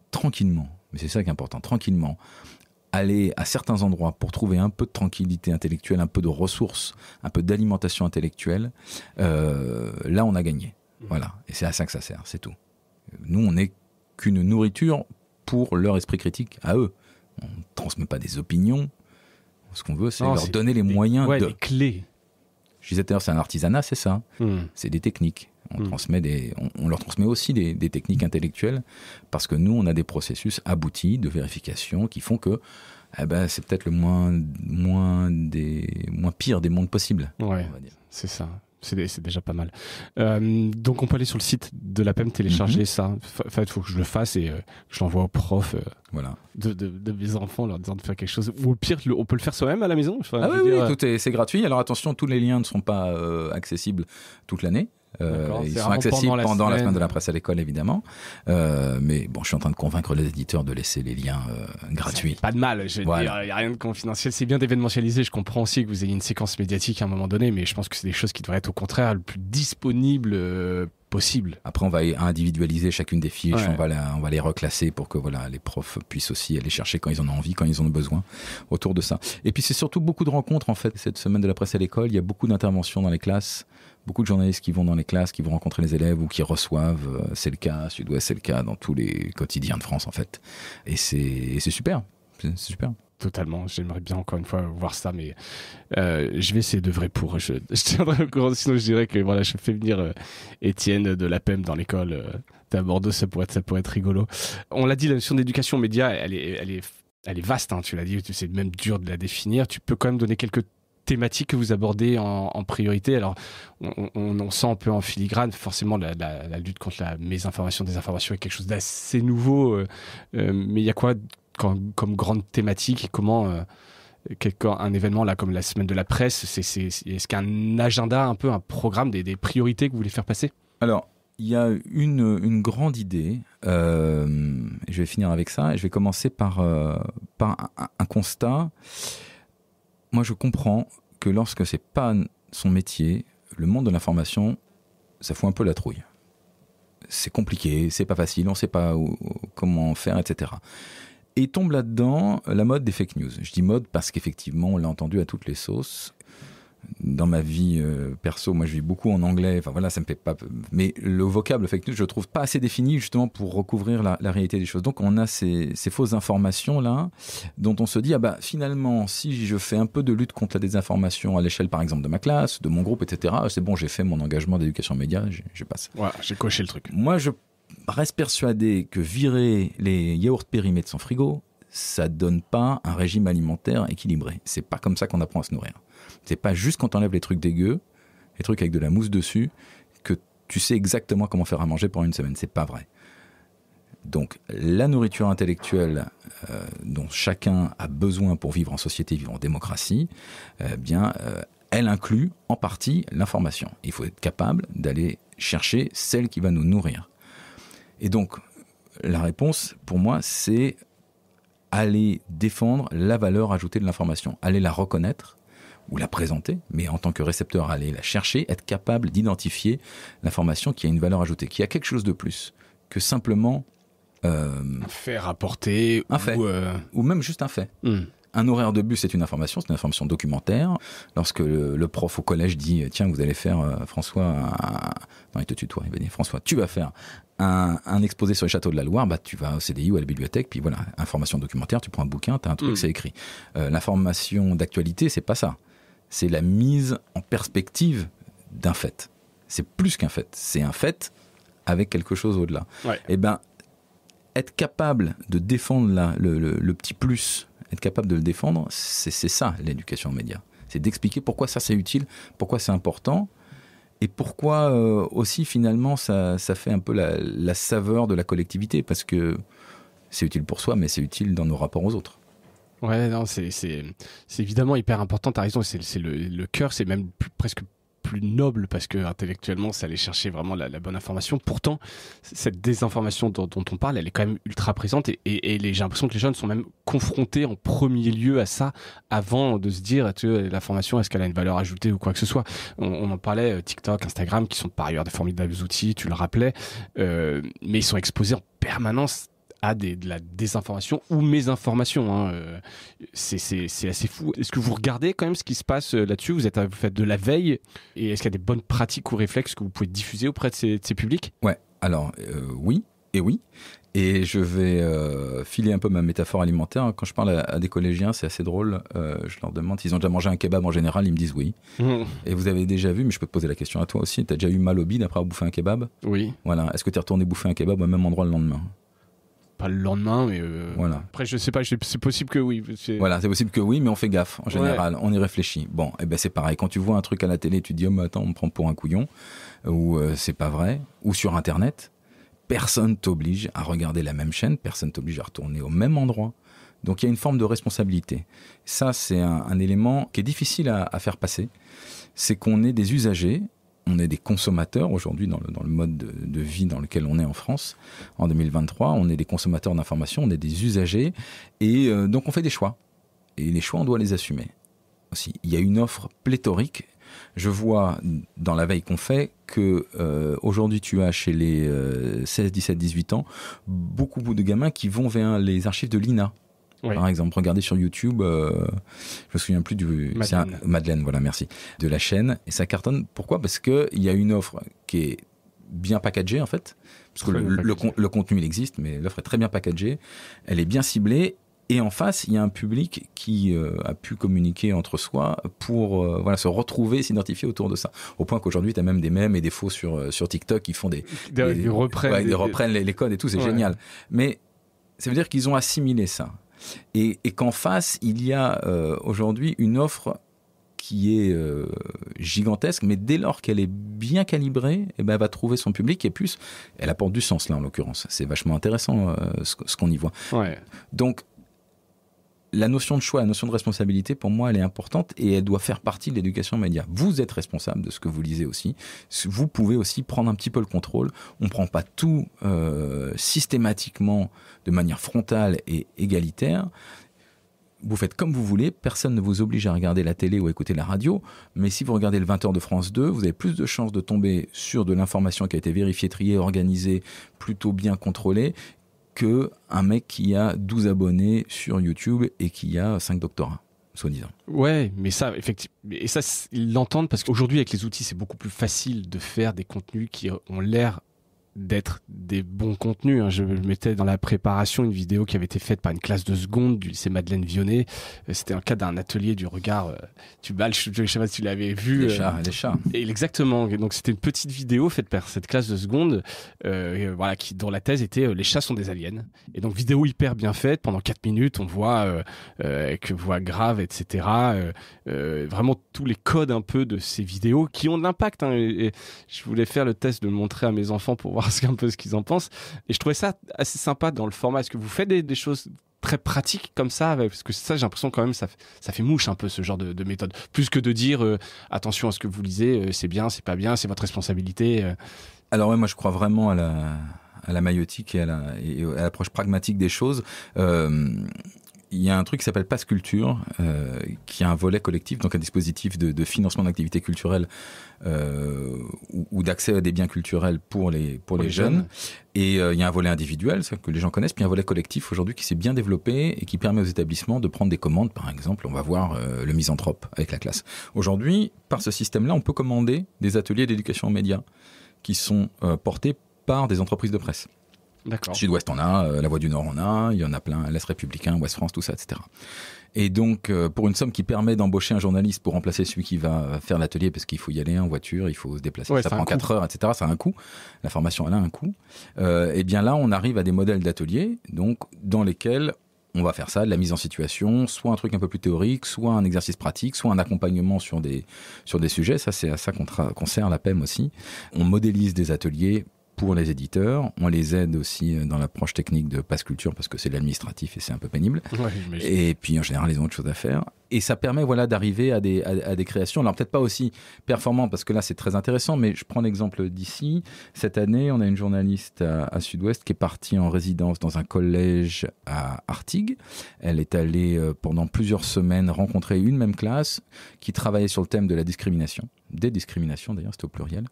tranquillement, mais c'est ça qui est important, tranquillement, aller à certains endroits pour trouver un peu de tranquillité intellectuelle, un peu de ressources, un peu d'alimentation intellectuelle, là on a gagné. Voilà. Et c'est à ça que ça sert, c'est tout. Nous, on n'est qu'une nourriture pour leur esprit critique à eux. On ne transmet pas des opinions. Ce qu'on veut, c'est leur donner les moyens des clés. Je disais d'ailleurs, c'est un artisanat, c'est ça. C'est des techniques. On leur transmet aussi des techniques intellectuelles parce que nous, on a des processus aboutis de vérification qui font que c'est peut-être le moins pire des mondes possibles. Ouais, on va dire. C'est ça. C'est déjà pas mal. Donc on peut aller sur le site de l'APEM, télécharger ça. Il faut que je le fasse et je l'envoie aux profs de mes enfants, leur disant de faire quelque chose. Ou au pire, on peut le faire soi-même à la maison. C'est gratuit. Alors attention, tous les liens ne sont pas accessibles toute l'année. Ils sont accessibles pendant la semaine de la presse à l'école, évidemment. Mais bon, je suis en train de convaincre les éditeurs de laisser les liens gratuits. Pas de mal, il n'y a rien de confidentiel. C'est bien d'événementialiser. Je comprends aussi que vous ayez une séquence médiatique à un moment donné, mais je pense que c'est des choses qui devraient être au contraire le plus disponible possible. Après, on va individualiser chacune des fiches, on va les reclasser pour que les profs puissent aussi aller chercher quand ils en ont envie, quand ils en ont besoin autour de ça. Et puis c'est surtout beaucoup de rencontres en fait. Cette semaine de la presse à l'école, il y a beaucoup d'interventions dans les classes, beaucoup de journalistes qui vont dans les classes, qui vont rencontrer les élèves ou qui reçoivent. C'est le cas à Sud-Ouest, c'est le cas dans tous les quotidiens de France en fait. Et c'est super, c'est super. Totalement, j'aimerais bien encore une fois voir ça, mais je vais essayer d'œuvrer pour. Je tiendrai au courant, sinon je dirais que je fais venir Étienne de l'APEM dans l'école à Bordeaux, ça pourrait être rigolo. On l'a dit, la notion d'éducation média, elle est vaste, hein, tu l'as dit, c'est même dur de la définir. Tu peux quand même donner quelques thématiques que vous abordez en priorité. Alors, on sent un peu en filigrane, forcément, la lutte contre la mésinformation, désinformation est quelque chose d'assez nouveau, mais il y a quoi comme grande thématique et comment un événement là comme la semaine de la presse, est-ce qu'il y a un agenda, un peu un programme, des priorités que vous voulez faire passer? Alors, il y a une grande idée, je vais finir avec ça, et je vais commencer par un constat. Moi, je comprends que lorsque c'est pas son métier, le monde de l'information, ça fout un peu la trouille. C'est compliqué, c'est pas facile, on sait pas comment faire, etc. Et tombe là-dedans la mode des fake news. Je dis mode parce qu'effectivement, on l'a entendu à toutes les sauces. Dans ma vie perso, moi je vis beaucoup en anglais, ça me fait pas. Mais le vocable fake news, je le trouve pas assez défini justement pour recouvrir la réalité des choses. Donc on a ces fausses informations là, dont on se dit finalement, si je fais un peu de lutte contre la désinformation à l'échelle par exemple de ma classe, de mon groupe, etc. C'est bon, j'ai fait mon engagement d'éducation média, je passe. Voilà, j'ai coché le truc. Moi je reste persuadé que virer les yaourts périmés de son frigo, ça donne pas un régime alimentaire équilibré. C'est pas comme ça qu'on apprend à se nourrir. C'est pas juste quand t'enlèves les trucs dégueux, les trucs avec de la mousse dessus, que tu sais exactement comment faire à manger pendant une semaine. C'est pas vrai. Donc la nourriture intellectuelle dont chacun a besoin pour vivre en société, vivre en démocratie, elle inclut en partie l'information. Il faut être capable d'aller chercher celle qui va nous nourrir. Et donc la réponse pour moi, c'est aller défendre la valeur ajoutée de l'information, aller la reconnaître ou la présenter, mais en tant que récepteur, aller la chercher, être capable d'identifier l'information qui a une valeur ajoutée, qui a quelque chose de plus que simplement un fait rapporté, un fait, ou même juste un fait. Un horaire de bus, c'est une information documentaire. Lorsque le prof au collège dit « Tiens, vous allez faire, François, non, il te tutoie, il va dire « François, tu vas faire un exposé sur les châteaux de la Loire, tu vas au CDI ou à la bibliothèque, puis voilà, information documentaire, tu prends un bouquin, tu as un truc, c'est écrit. L'information d'actualité, c'est pas ça. C'est la mise en perspective d'un fait. C'est plus qu'un fait. C'est un fait avec quelque chose au-delà. Ouais. Et être capable de défendre le petit plus, être capable de le défendre, c'est ça l'éducation média. C'est d'expliquer pourquoi ça c'est utile, pourquoi c'est important, et pourquoi aussi finalement ça fait un peu la saveur de la collectivité, parce que c'est utile pour soi, mais c'est utile dans nos rapports aux autres. Ouais, non, c'est évidemment hyper important, t'as raison, c'est le cœur, c'est même presque plus noble parce que intellectuellement ça allait chercher vraiment la bonne information. Pourtant cette désinformation dont on parle, elle est quand même ultra présente et j'ai l'impression que les jeunes sont même confrontés en premier lieu à ça avant de se dire l'information, est-ce qu'elle a une valeur ajoutée ou quoi que ce soit. On en parlait, TikTok, Instagram qui sont par ailleurs des formidables outils, tu le rappelais, mais ils sont exposés en permanence à de la désinformation ou mésinformation. C'est assez fou. Est-ce que vous regardez quand même ce qui se passe là-dessus? Vous faites de la veille et est-ce qu'il y a des bonnes pratiques ou réflexes que vous pouvez diffuser auprès de ces publics? Ouais, alors oui. Et oui. Et je vais filer un peu ma métaphore alimentaire. Quand je parle à des collégiens, c'est assez drôle. Je leur demande s'ils ont déjà mangé un kebab en général. Ils me disent oui. Et vous avez déjà vu, mais je peux te poser la question à toi aussi, tu as déjà eu mal au bide après avoir bouffé un kebab? Oui. Voilà. Est-ce que tu es retourné bouffer un kebab au même endroit le lendemain? Pas le lendemain, mais voilà. Après, je sais pas, c'est possible que oui. Voilà, c'est possible que oui, mais on fait gaffe en général. On y réfléchit. Bon, et ben c'est pareil. Quand tu vois un truc à la télé, tu te dis, oh, mais attends, on me prend pour un couillon, ou c'est pas vrai, ou sur Internet. Personne t'oblige à regarder la même chaîne, personne t'oblige à retourner au même endroit. Donc il y a une forme de responsabilité. Ça, c'est un élément qui est difficile à faire passer. C'est qu'on est des usagers, on est des consommateurs aujourd'hui dans le mode de vie dans lequel on est en France. En 2023, on est des consommateurs d'informations, on est des usagers. Et donc on fait des choix. Et les choix, on doit les assumer aussi. Il y a une offre pléthorique. Je vois dans la veille qu'on fait que aujourd'hui tu as chez les 16, 17, 18 ans beaucoup de gamins qui vont vers les archives de l'INA. Oui. Par exemple, regardez sur YouTube, je me souviens plus du Madeleine, voilà, merci, de la chaîne, et ça cartonne. Pourquoi? Parce que il y a une offre qui est bien packagée en fait, parce que le contenu il existe, mais l'offre est très bien packagée, elle est bien ciblée. Et en face, il y a un public qui a pu communiquer entre soi pour se retrouver, s'identifier autour de ça. Au point qu'aujourd'hui, tu as même des mèmes et des faux sur TikTok qui font ils reprennent les codes et tout, c'est génial. Mais ça veut dire qu'ils ont assimilé ça. Et qu'en face, il y a aujourd'hui une offre qui est gigantesque, mais dès lors qu'elle est bien calibrée, eh ben, elle va trouver son public et plus, elle apporte du sens là en l'occurrence. C'est vachement intéressant ce qu'on y voit. Ouais. Donc, la notion de choix, la notion de responsabilité, pour moi, elle est importante et elle doit faire partie de l'éducation média. Vous êtes responsable de ce que vous lisez aussi. Vous pouvez aussi prendre un petit peu le contrôle. On ne prend pas tout systématiquement de manière frontale et égalitaire. Vous faites comme vous voulez, personne ne vous oblige à regarder la télé ou à écouter la radio, mais si vous regardez le 20h de France 2, vous avez plus de chances de tomber sur de l'information qui a été vérifiée, triée, organisée, plutôt bien contrôlée, qu'un mec qui a 12 abonnés sur YouTube et qui a 5 doctorats, soi-disant. Ouais, mais ça, effectivement, et ça, ils l'entendent parce qu'aujourd'hui, avec les outils, c'est beaucoup plus facile de faire des contenus qui ont l'air d'être des bons contenus. Je mettais dans la préparation une vidéo qui avait été faite par une classe de seconde du lycée Madeleine Vionnet. C'était un cas d'un atelier du regard je sais pas si tu l'avais vu. Les chats. Et exactement. Donc c'était une petite vidéo faite par cette classe de seconde dont la thèse était les chats sont des aliens. Et donc vidéo hyper bien faite. Pendant 4 minutes, on voit que voix grave, etc. Vraiment tous les codes un peu de ces vidéos qui ont de l'impact. Et je voulais faire le test de le montrer à mes enfants pour voir un peu ce qu'ils en pensent. Et je trouvais ça assez sympa dans le format. Est-ce que vous faites des choses très pratiques comme ça? Parce que ça, j'ai l'impression quand même, ça fait mouche un peu ce genre de méthode. Plus que de dire attention à ce que vous lisez, c'est bien, c'est pas bien, c'est votre responsabilité. Alors ouais, moi je crois vraiment à la maïotique et à l'approche pragmatique des choses. Il y a un truc qui s'appelle Pass Culture, qui a un volet collectif, donc un dispositif de financement d'activités culturelles ou d'accès à des biens culturels pour les jeunes. Et il y a un volet individuel, ça que les gens connaissent, puis un volet collectif aujourd'hui qui s'est bien développé et qui permet aux établissements de prendre des commandes. Par exemple, on va voir le misanthrope avec la classe. Aujourd'hui, par ce système-là, on peut commander des ateliers d'éducation aux médias qui sont portés par des entreprises de presse. D'accord. Sud-Ouest en a, La Voix du Nord en a, il y en a plein, l'Est républicain, Ouest France, tout ça, etc. Et donc, pour une somme qui permet d'embaucher un journaliste pour remplacer celui qui va faire l'atelier, parce qu'il faut y aller en voiture, il faut se déplacer, ça prend 4 heures, etc. Ça a un coût. La formation, elle a un coût. Et bien là, on arrive à des modèles d'atelier, donc, dans lesquels on va faire ça, de la mise en situation, soit un truc un peu plus théorique, soit un exercice pratique, soit un accompagnement sur des sujets. Ça, c'est à ça qu'on sert la PEM aussi. On modélise des ateliers pour les éditeurs, on les aide aussi dans l'approche technique de Pass Culture parce que c'est de l'administratif et c'est un peu pénible. Ouais, et puis en général, ils ont autre chose à faire. Et ça permet d'arriver à des créations. Alors peut-être pas aussi performantes parce que là c'est très intéressant, mais je prends l'exemple d'ici. Cette année, on a une journaliste à Sud-Ouest qui est partie en résidence dans un collège à Artigues. Elle est allée pendant plusieurs semaines rencontrer une même classe qui travaillait sur le thème de la discrimination. Des discriminations d'ailleurs, c'était au pluriel.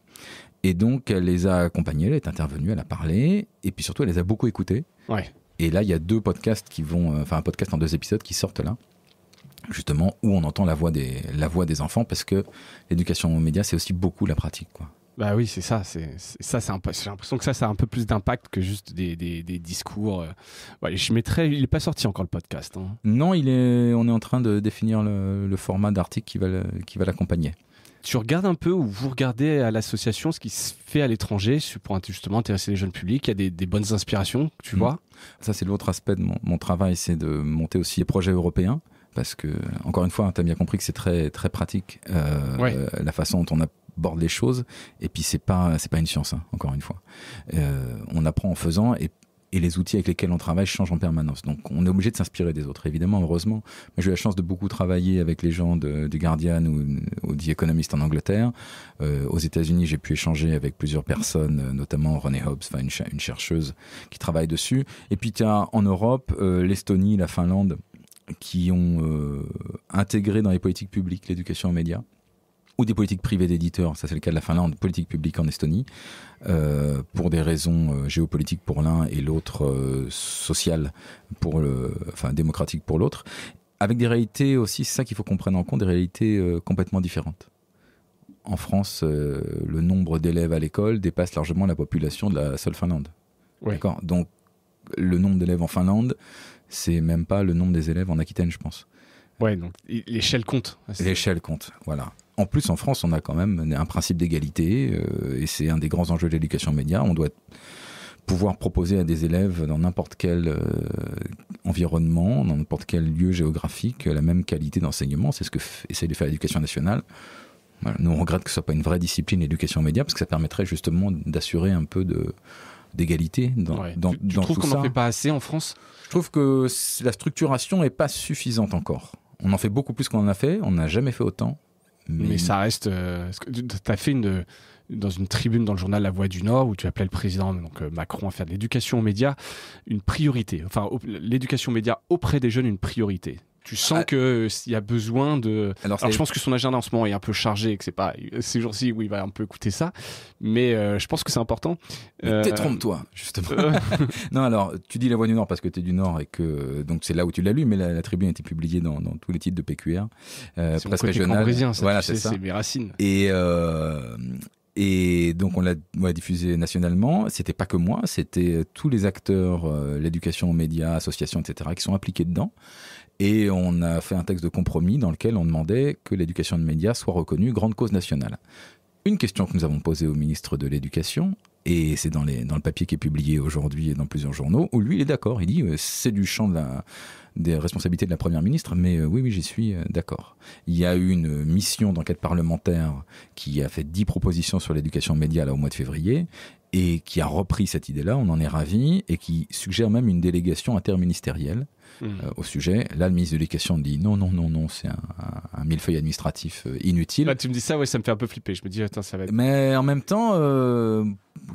Et donc, elle les a accompagnés, elle est intervenue, elle a parlé, et puis surtout, elle les a beaucoup écoutés. Ouais. Et là, il y a 2 podcasts un podcast en 2 épisodes qui sortent là, justement, où on entend la voix des enfants, parce que l'éducation aux médias, c'est aussi beaucoup la pratique, quoi. Bah oui, c'est ça. J'ai l'impression que ça a un peu plus d'impact que juste des discours. Ouais, il est pas sorti encore le podcast. Hein. Non, on est en train de définir le format d'article qui va l'accompagner. Tu regardes un peu, ou vous regardez à l'association ce qui se fait à l'étranger pour justement intéresser les jeunes publics. Il y a des bonnes inspirations, tu vois. Ça, c'est l'autre aspect de mon travail, c'est de monter aussi les projets européens. Parce que, encore une fois, tu as bien compris que c'est très, très pratique la façon dont on aborde les choses. Et puis, c'est pas une science, hein, encore une fois. On apprend en faisant et les outils avec lesquels on travaille changent en permanence. Donc, on est obligé de s'inspirer des autres, évidemment, heureusement. Mais j'ai eu la chance de beaucoup travailler avec les gens du Guardian ou The Economist en Angleterre. Aux États-Unis, j'ai pu échanger avec plusieurs personnes, notamment Renée Hobbs, une chercheuse qui travaille dessus. Et puis, tu as en Europe, l'Estonie, la Finlande, qui ont intégré dans les politiques publiques l'éducation aux médias, ou des politiques privées d'éditeurs, ça c'est le cas de la Finlande, politique publique en Estonie, pour des raisons géopolitiques pour l'un et l'autre sociales, démocratiques pour l'autre, avec des réalités aussi, c'est ça qu'il faut qu'on prenne en compte, des réalités complètement différentes. En France, le nombre d'élèves à l'école dépasse largement la population de la seule Finlande. Oui. D'accord ? Donc, le nombre d'élèves en Finlande, c'est même pas le nombre des élèves en Aquitaine, je pense. Ouais, donc l'échelle compte. L'échelle compte, voilà. En plus, en France, on a quand même un principe d'égalité, et c'est un des grands enjeux de l'éducation média. On doit pouvoir proposer à des élèves dans n'importe quel environnement, dans n'importe quel lieu géographique, la même qualité d'enseignement. C'est ce que essaie de faire l'éducation nationale. Voilà. Nous, on regrette que ce soit pas une vraie discipline, l'éducation média, parce que ça permettrait justement d'assurer un peu d'égalité dans tu trouves qu'on n'en fait pas assez en France ? Je trouve que la structuration n'est pas suffisante encore. On en fait beaucoup plus qu'on en a fait, on n'a jamais fait autant. Mais ça reste... tu as fait dans une tribune dans le journal La Voix du Nord, où tu appelais le président Macron à faire de l'éducation aux médias une priorité. Enfin, l'éducation aux médias auprès des jeunes une priorité. Tu sens qu'il y a besoin de... Alors je pense que son agenda en ce moment est un peu chargé, et que c'est pas ces jours-ci où il va un peu écouter ça, mais je pense que c'est important. Trompe-toi, justement. Non, alors, tu dis La Voix du Nord parce que tu es du Nord et que donc c'est là où tu l'as lu, mais la tribune a été publiée dans tous les titres de PQR. C'est presse régionale. Voilà, c'est mes racines. Et donc on l'a diffusé nationalement. C'était pas que moi, c'était tous les acteurs, l'éducation aux médias, associations, etc., qui sont impliqués dedans. Et on a fait un texte de compromis dans lequel on demandait que l'éducation de médias soit reconnue grande cause nationale. Une question que nous avons posée au ministre de l'Éducation, et c'est dans le papier qui est publié aujourd'hui et dans plusieurs journaux, où lui il est d'accord. Il dit c'est du champ des responsabilités de la Première ministre, mais oui, j'y suis d'accord. Il y a eu une mission d'enquête parlementaire qui a fait 10 propositions sur l'éducation aux médias là, au mois de février, et qui a repris cette idée-là, on en est ravis, et qui suggère même une délégation interministérielle au sujet. Là, le ministre de l'Éducation dit non, c'est un millefeuille administratif inutile. Là, tu me dis ça, ça me fait un peu flipper. Je me dis, attends, ça va être... Mais en même temps,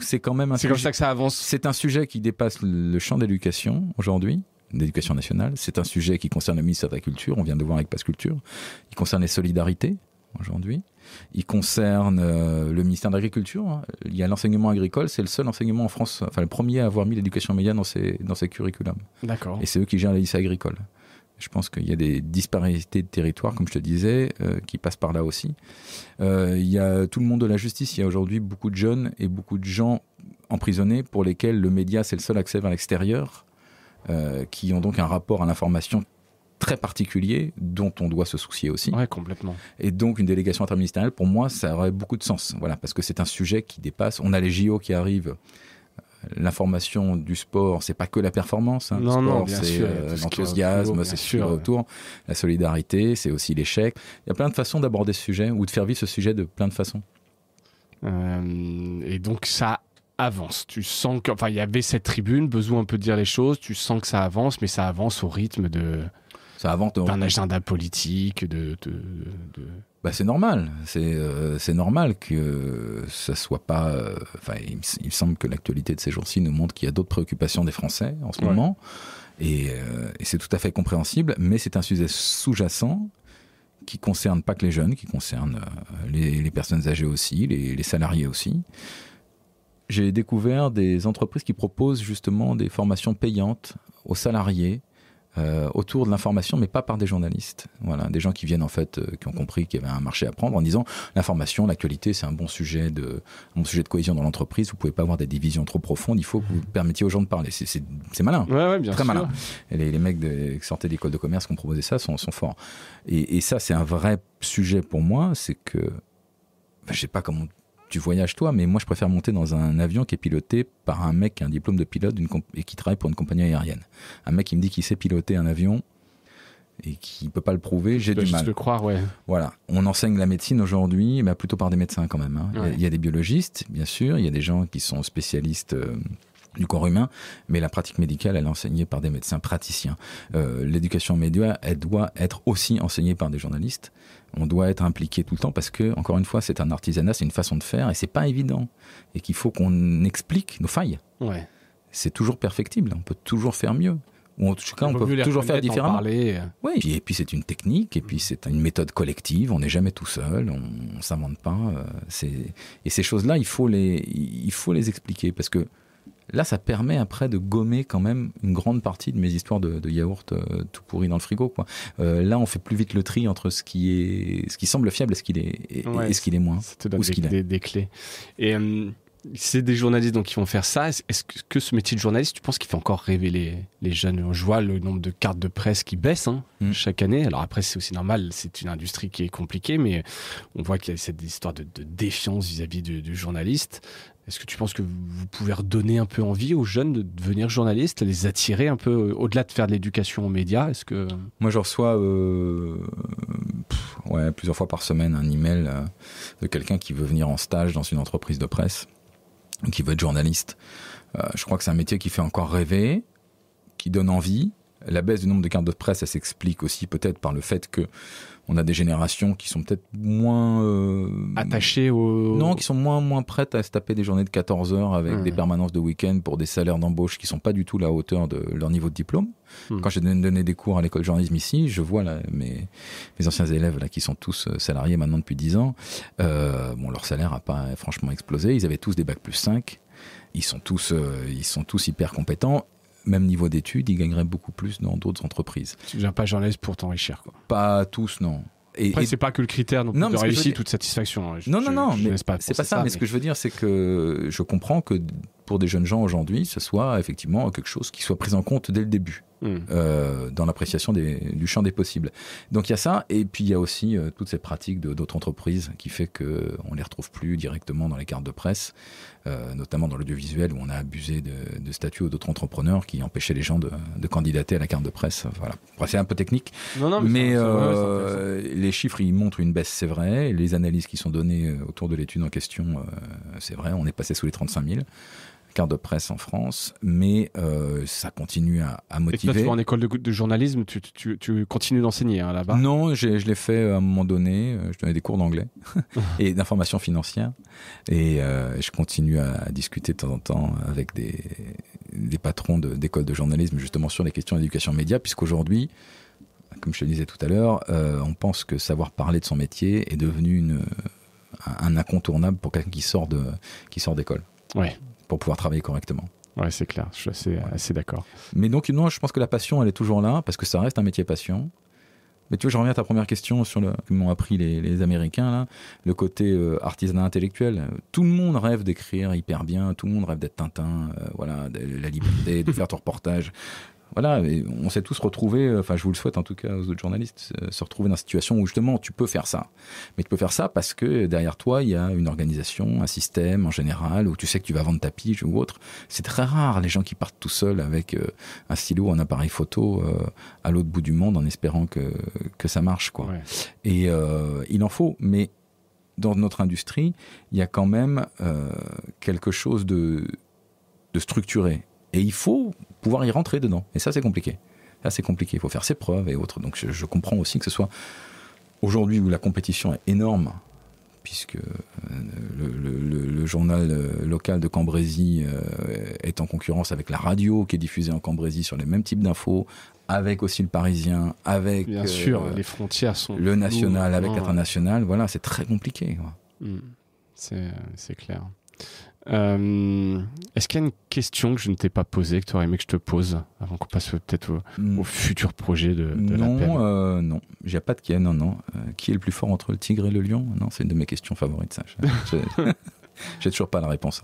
c'est quand même c'est comme ça que ça avance. C'est un sujet qui dépasse le champ d'éducation aujourd'hui, d'éducation nationale. C'est un sujet qui concerne le ministère de la Culture, on vient de voir avec Pass Culture. Il concerne les solidarités aujourd'hui. Il concerne le ministère de l'Agriculture. Il y a l'enseignement agricole, c'est le seul enseignement en France, enfin le premier à avoir mis l'éducation média dans ses curriculums. D'accord. Et c'est eux qui gèrent les lycées agricoles. Je pense qu'il y a des disparités de territoire, comme je te disais, qui passent par là aussi. Il y a tout le monde de la justice. Il y a aujourd'hui beaucoup de jeunes et beaucoup de gens emprisonnés pour lesquels le média, c'est le seul accès vers l'extérieur, qui ont donc un rapport à l'information très particulier dont on doit se soucier aussi. Ouais, complètement. Et donc une délégation interministérielle, pour moi, ça aurait beaucoup de sens. Voilà, parce que c'est un sujet qui dépasse. On a les JO qui arrivent. L'information du sport, c'est pas que la performance. Hein. Non, le sport, bien sûr. C'est l'enthousiasme, c'est ce qui va autour. La solidarité, c'est aussi l'échec. Il y a plein de façons d'aborder ce sujet ou de faire vivre ce sujet de plein de façons. Et donc ça avance. Tu sens que, il y avait cette tribune, besoin un peu de dire les choses. Tu sens que ça avance, mais ça avance au rythme d'un agenda politique, Bah c'est normal, c'est normal que ça soit pas. Il semble que l'actualité de ces jours-ci nous montre qu'il y a d'autres préoccupations des Français en ce moment, et c'est tout à fait compréhensible. Mais c'est un sujet sous-jacent qui concerne pas que les jeunes, qui concerne les personnes âgées aussi, les salariés aussi. J'ai découvert des entreprises qui proposent justement des formations payantes aux salariés autour de l'information, mais pas par des journalistes. Voilà, des gens qui viennent en fait, qui ont compris qu'il y avait un marché à prendre en disant l'information, l'actualité, c'est un bon sujet de cohésion dans l'entreprise. Vous pouvez pas avoir des divisions trop profondes. Il faut que vous permettiez aux gens de parler. C'est malin, bien très sûr. malin. Et les mecs qui sortaient d'école de commerce qui ont proposé ça sont forts. Et ça, c'est un vrai sujet pour moi. C'est que, je sais pas comment tu voyages toi, mais moi je préfère monter dans un avion qui est piloté par un mec qui a un diplôme de pilote et qui travaille pour une compagnie aérienne. Un mec qui me dit qu'il sait piloter un avion et qui peut pas le prouver, j'ai du mal. Juste le croire, ouais. Voilà. On enseigne la médecine aujourd'hui, mais plutôt par des médecins quand même. Hein. Ouais. Il y a des biologistes, bien sûr, il y a des gens qui sont spécialistes du corps humain, mais la pratique médicale, elle est enseignée par des médecins praticiens. L'éducation média, elle doit être aussi enseignée par des journalistes. On doit être impliqué tout le temps parce que, encore une fois, c'est un artisanat, c'est une façon de faire et c'est pas évident. Et qu'il faut qu'on explique nos failles. Ouais. C'est toujours perfectible, on peut toujours faire mieux. Ou en tout cas, on peut toujours faire différemment. Oui, et puis c'est une technique, et puis c'est une méthode collective, on n'est jamais tout seul, on ne s'invente pas. Et ces choses-là, il faut les expliquer parce que là, ça permet après de gommer quand même une grande partie de mes histoires de yaourt tout pourri dans le frigo, quoi. Là, on fait plus vite le tri entre ce qui semble fiable et ce qui est moins. Ça te donne des clés. Et c'est des journalistes donc, qui vont faire ça. Est-ce que ce métier de journaliste, tu penses qu'il fait encore rêver les jeunes? Je vois le nombre de cartes de presse qui baisse chaque année. Alors après, c'est aussi normal, c'est une industrie qui est compliquée, mais on voit qu'il y a cette histoire de défiance vis-à-vis du journaliste. Est-ce que tu penses que vous pouvez redonner un peu envie aux jeunes de devenir journalistes, les attirer un peu, au-delà de faire de l'éducation aux médias? Est-ce que... Moi, je reçois plusieurs fois par semaine un email de quelqu'un qui veut venir en stage dans une entreprise de presse, qui veut être journaliste. Je crois que c'est un métier qui fait encore rêver, qui donne envie. La baisse du nombre de cartes de presse, ça s'explique aussi peut-être par le fait que on a des générations qui sont peut-être moins attachées au... Non, qui sont moins prêtes à se taper des journées de 14 heures avec des permanences de week-end pour des salaires d'embauche qui sont pas du tout à la hauteur de leur niveau de diplôme. Quand j'ai donné des cours à l'école de journalisme ici, je vois là, mes anciens élèves là, qui sont tous salariés maintenant depuis 10 ans. Leur salaire a pas franchement explosé. Ils avaient tous des bacs plus 5. Ils sont tous hyper compétents. Même niveau d'études, ils gagneraient beaucoup plus dans d'autres entreprises. Tu ne deviens pas journaliste pour t'enrichir, quoi. Pas tous, non. Après, c'est pas que le critère de réussite ou de satisfaction. Non, mais c'est pas ça. Mais ce que je veux dire, c'est que je comprends que pour des jeunes gens aujourd'hui, ce soit effectivement quelque chose qui soit pris en compte dès le début. Dans l'appréciation du champ des possibles. Donc il y a ça, et puis il y a aussi toutes ces pratiques d'autres entreprises qui fait qu'on ne les retrouve plus directement dans les cartes de presse, notamment dans l'audiovisuel où on a abusé de statuts d'autres entrepreneurs qui empêchaient les gens de candidater à la carte de presse. Voilà. Après, c'est un peu technique, mais les chiffres ils montrent une baisse, c'est vrai, les analyses qui sont données autour de l'étude en question, c'est vrai, on est passé sous les 35 000 cartes de presse en France, mais ça continue à motiver. Et toi, tu vas en école de journalisme, tu continues d'enseigner là-bas? Non, je l'ai fait à un moment donné, je donnais des cours d'anglais et d'information financière, et je continue à discuter de temps en temps avec des patrons d'écoles de journalisme justement sur les questions d'éducation média, puisqu'aujourd'hui, comme je te le disais tout à l'heure, on pense que savoir parler de son métier est devenu un incontournable pour quelqu'un qui sort d'école. Ouais. Pour pouvoir travailler correctement. Ouais, c'est clair, je suis assez d'accord. Mais donc, non, je pense que la passion, elle est toujours là, parce que ça reste un métier passion. Mais tu vois, je reviens à ta première question sur que m'ont appris les Américains, là, le côté artisanat intellectuel. Tout le monde rêve d'écrire hyper bien, tout le monde rêve d'être Tintin, de la liberté, de faire ton reportage. Voilà, et on s'est tous retrouvés, enfin je vous le souhaite en tout cas aux autres journalistes, se retrouver dans une situation où justement tu peux faire ça. Mais tu peux faire ça parce que derrière toi il y a une organisation, un système en général, où tu sais que tu vas vendre ta pige ou autre. C'est très rare les gens qui partent tout seuls avec un stylo, un appareil photo à l'autre bout du monde en espérant que ça marche, quoi. Ouais. Et il en faut, mais dans notre industrie, il y a quand même quelque chose de structuré. Et il faut pouvoir y rentrer dedans. Et ça, c'est compliqué. Il faut faire ses preuves et autres. Donc, je comprends aussi que ce soit aujourd'hui où la compétition est énorme, puisque le journal local de Cambrésis est en concurrence avec la radio qui est diffusée en Cambrésis sur les mêmes types d'infos, avec aussi le Parisien, avec bien sûr, les frontières sont le national, avec l'international. Voilà, c'est très compliqué. C'est clair. Est-ce qu'il y a une question que je ne t'ai pas posée, que tu aurais aimé que je te pose, avant qu'on passe peut-être au futur projet de l'APEM? Non, il n'y a pas de qui. Non. Qui est le plus fort entre le tigre et le lion? Non, c'est une de mes questions favorites, ça. J'ai toujours pas la réponse.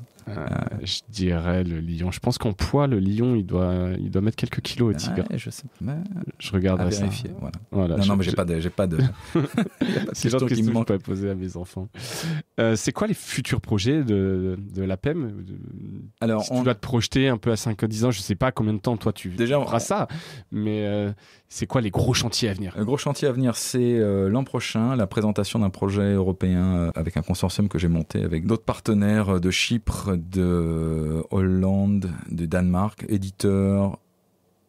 Je dirais le lion. Je pense qu'en poids, le lion, il doit mettre quelques kilos au tigre. Je sais. Je regarderai ça. Vérifier. Voilà. Non, mais j'ai pas de. C'est genre de question que je peux poser à mes enfants. C'est quoi les futurs projets de l'APEM? Alors, si tu dois te projeter un peu à 5-10 ans, je sais pas combien de temps toi tu feras ça, mais c'est quoi les gros chantiers à venir? Le gros chantier à venir, c'est l'an prochain, la présentation d'un projet européen avec un consortium que j'ai monté avec d'autres partenaires de Chypre, de Hollande, de Danemark, éditeurs,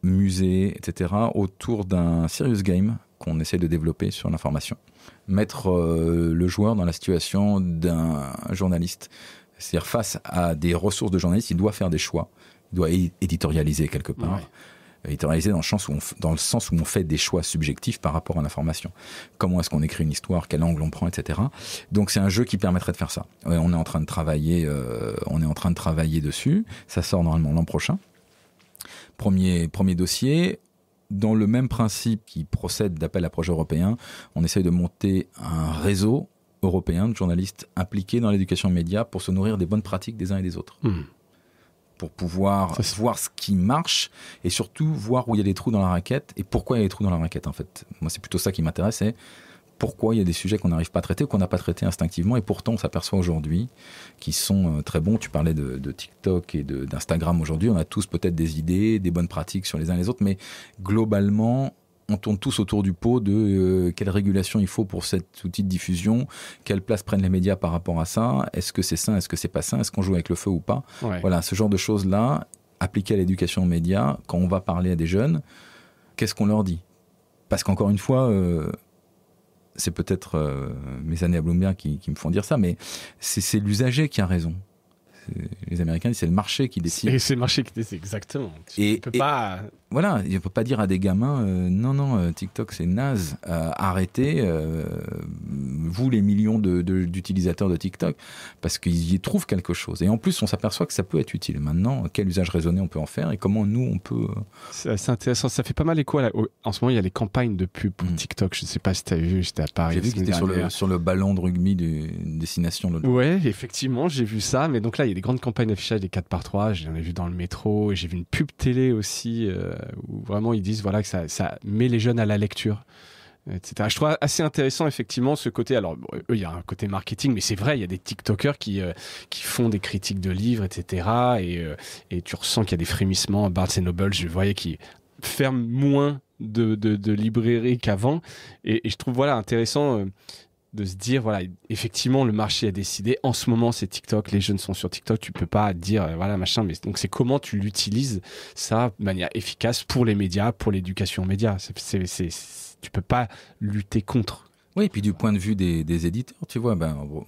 musées, etc., autour d'un serious game qu'on essaie de développer sur l'information. Mettre le joueur dans la situation d'un journaliste. C'est-à-dire face à des ressources de journalistes, il doit faire des choix. Il doit éditorialiser quelque part. Ouais. Éditorialiser dans le sens où on fait des choix subjectifs par rapport à l'information. Comment est-ce qu'on écrit une histoire, quel angle on prend, etc. Donc c'est un jeu qui permettrait de faire ça. On est en train de travailler dessus. Ça sort normalement l'an prochain. Premier dossier. Dans le même principe qui procède d'appel à projet européen, on essaye de monter un réseau européen de journalistes impliqués dans l'éducation média pour se nourrir des bonnes pratiques des uns et des autres. Pour pouvoir voir ce qui marche et surtout voir où il y a des trous dans la raquette et pourquoi il y a des trous dans la raquette en fait. Moi c'est plutôt ça qui m'intéresse, c'est pourquoi il y a des sujets qu'on n'arrive pas à traiter ou qu'on n'a pas traités instinctivement et pourtant on s'aperçoit aujourd'hui qu'ils sont très bons. Tu parlais de TikTok et d'Instagram aujourd'hui, on a tous peut-être des idées, des bonnes pratiques sur les uns et les autres, mais globalement on tourne tous autour du pot de quelle régulation il faut pour cet outil de diffusion, quelle place prennent les médias par rapport à ça, est-ce que c'est sain, est-ce que c'est pas sain, est-ce qu'on joue avec le feu ou pas. Voilà, ce genre de choses-là, appliquées à l'éducation aux médias, quand on va parler à des jeunes, qu'est-ce qu'on leur dit? Parce qu'encore une fois, c'est peut-être mes années à Bloomberg qui me font dire ça, mais c'est l'usager qui a raison. Les Américains, c'est le marché qui décide. Et c'est le marché qui décide, exactement. Tu peux pas... Voilà, il ne faut pas dire à des gamins non, TikTok c'est naze, arrêtez, vous les millions d'utilisateurs de TikTok, parce qu'ils y trouvent quelque chose. Et en plus, on s'aperçoit que ça peut être utile. Maintenant, quel usage raisonné on peut en faire et comment nous on peut... C'est assez intéressant, ça fait pas mal écho. En ce moment, il y a les campagnes de pub pour TikTok. Je ne sais pas si tu as vu, j'étais à Paris. J'ai vu que c'était sur le ballon de rugby d'une destination. Ouais, effectivement, j'ai vu ça. Mais donc là, il y a des grandes campagnes d'affichage des 4x3. J'en ai vu dans le métro. Et j'ai vu une pub télé aussi où vraiment ils disent voilà, que ça met les jeunes à la lecture, etc. Je trouve assez intéressant effectivement ce côté. Alors eux, il y a un côté marketing, mais c'est vrai, il y a des TikTokers qui font des critiques de livres, etc. Et tu ressens qu'il y a des frémissements. Barnes & Noble, je voyais qu'ils ferment moins de librairies qu'avant. Et je trouve voilà intéressant de se dire voilà, effectivement le marché a décidé, en ce moment c'est TikTok, les jeunes sont sur TikTok, tu peux pas dire voilà machin, mais donc c'est comment tu l'utilises ça de manière efficace pour les médias, pour l'éducation aux médias. Tu peux pas lutter contre. Oui, et puis du point de vue des éditeurs, tu vois,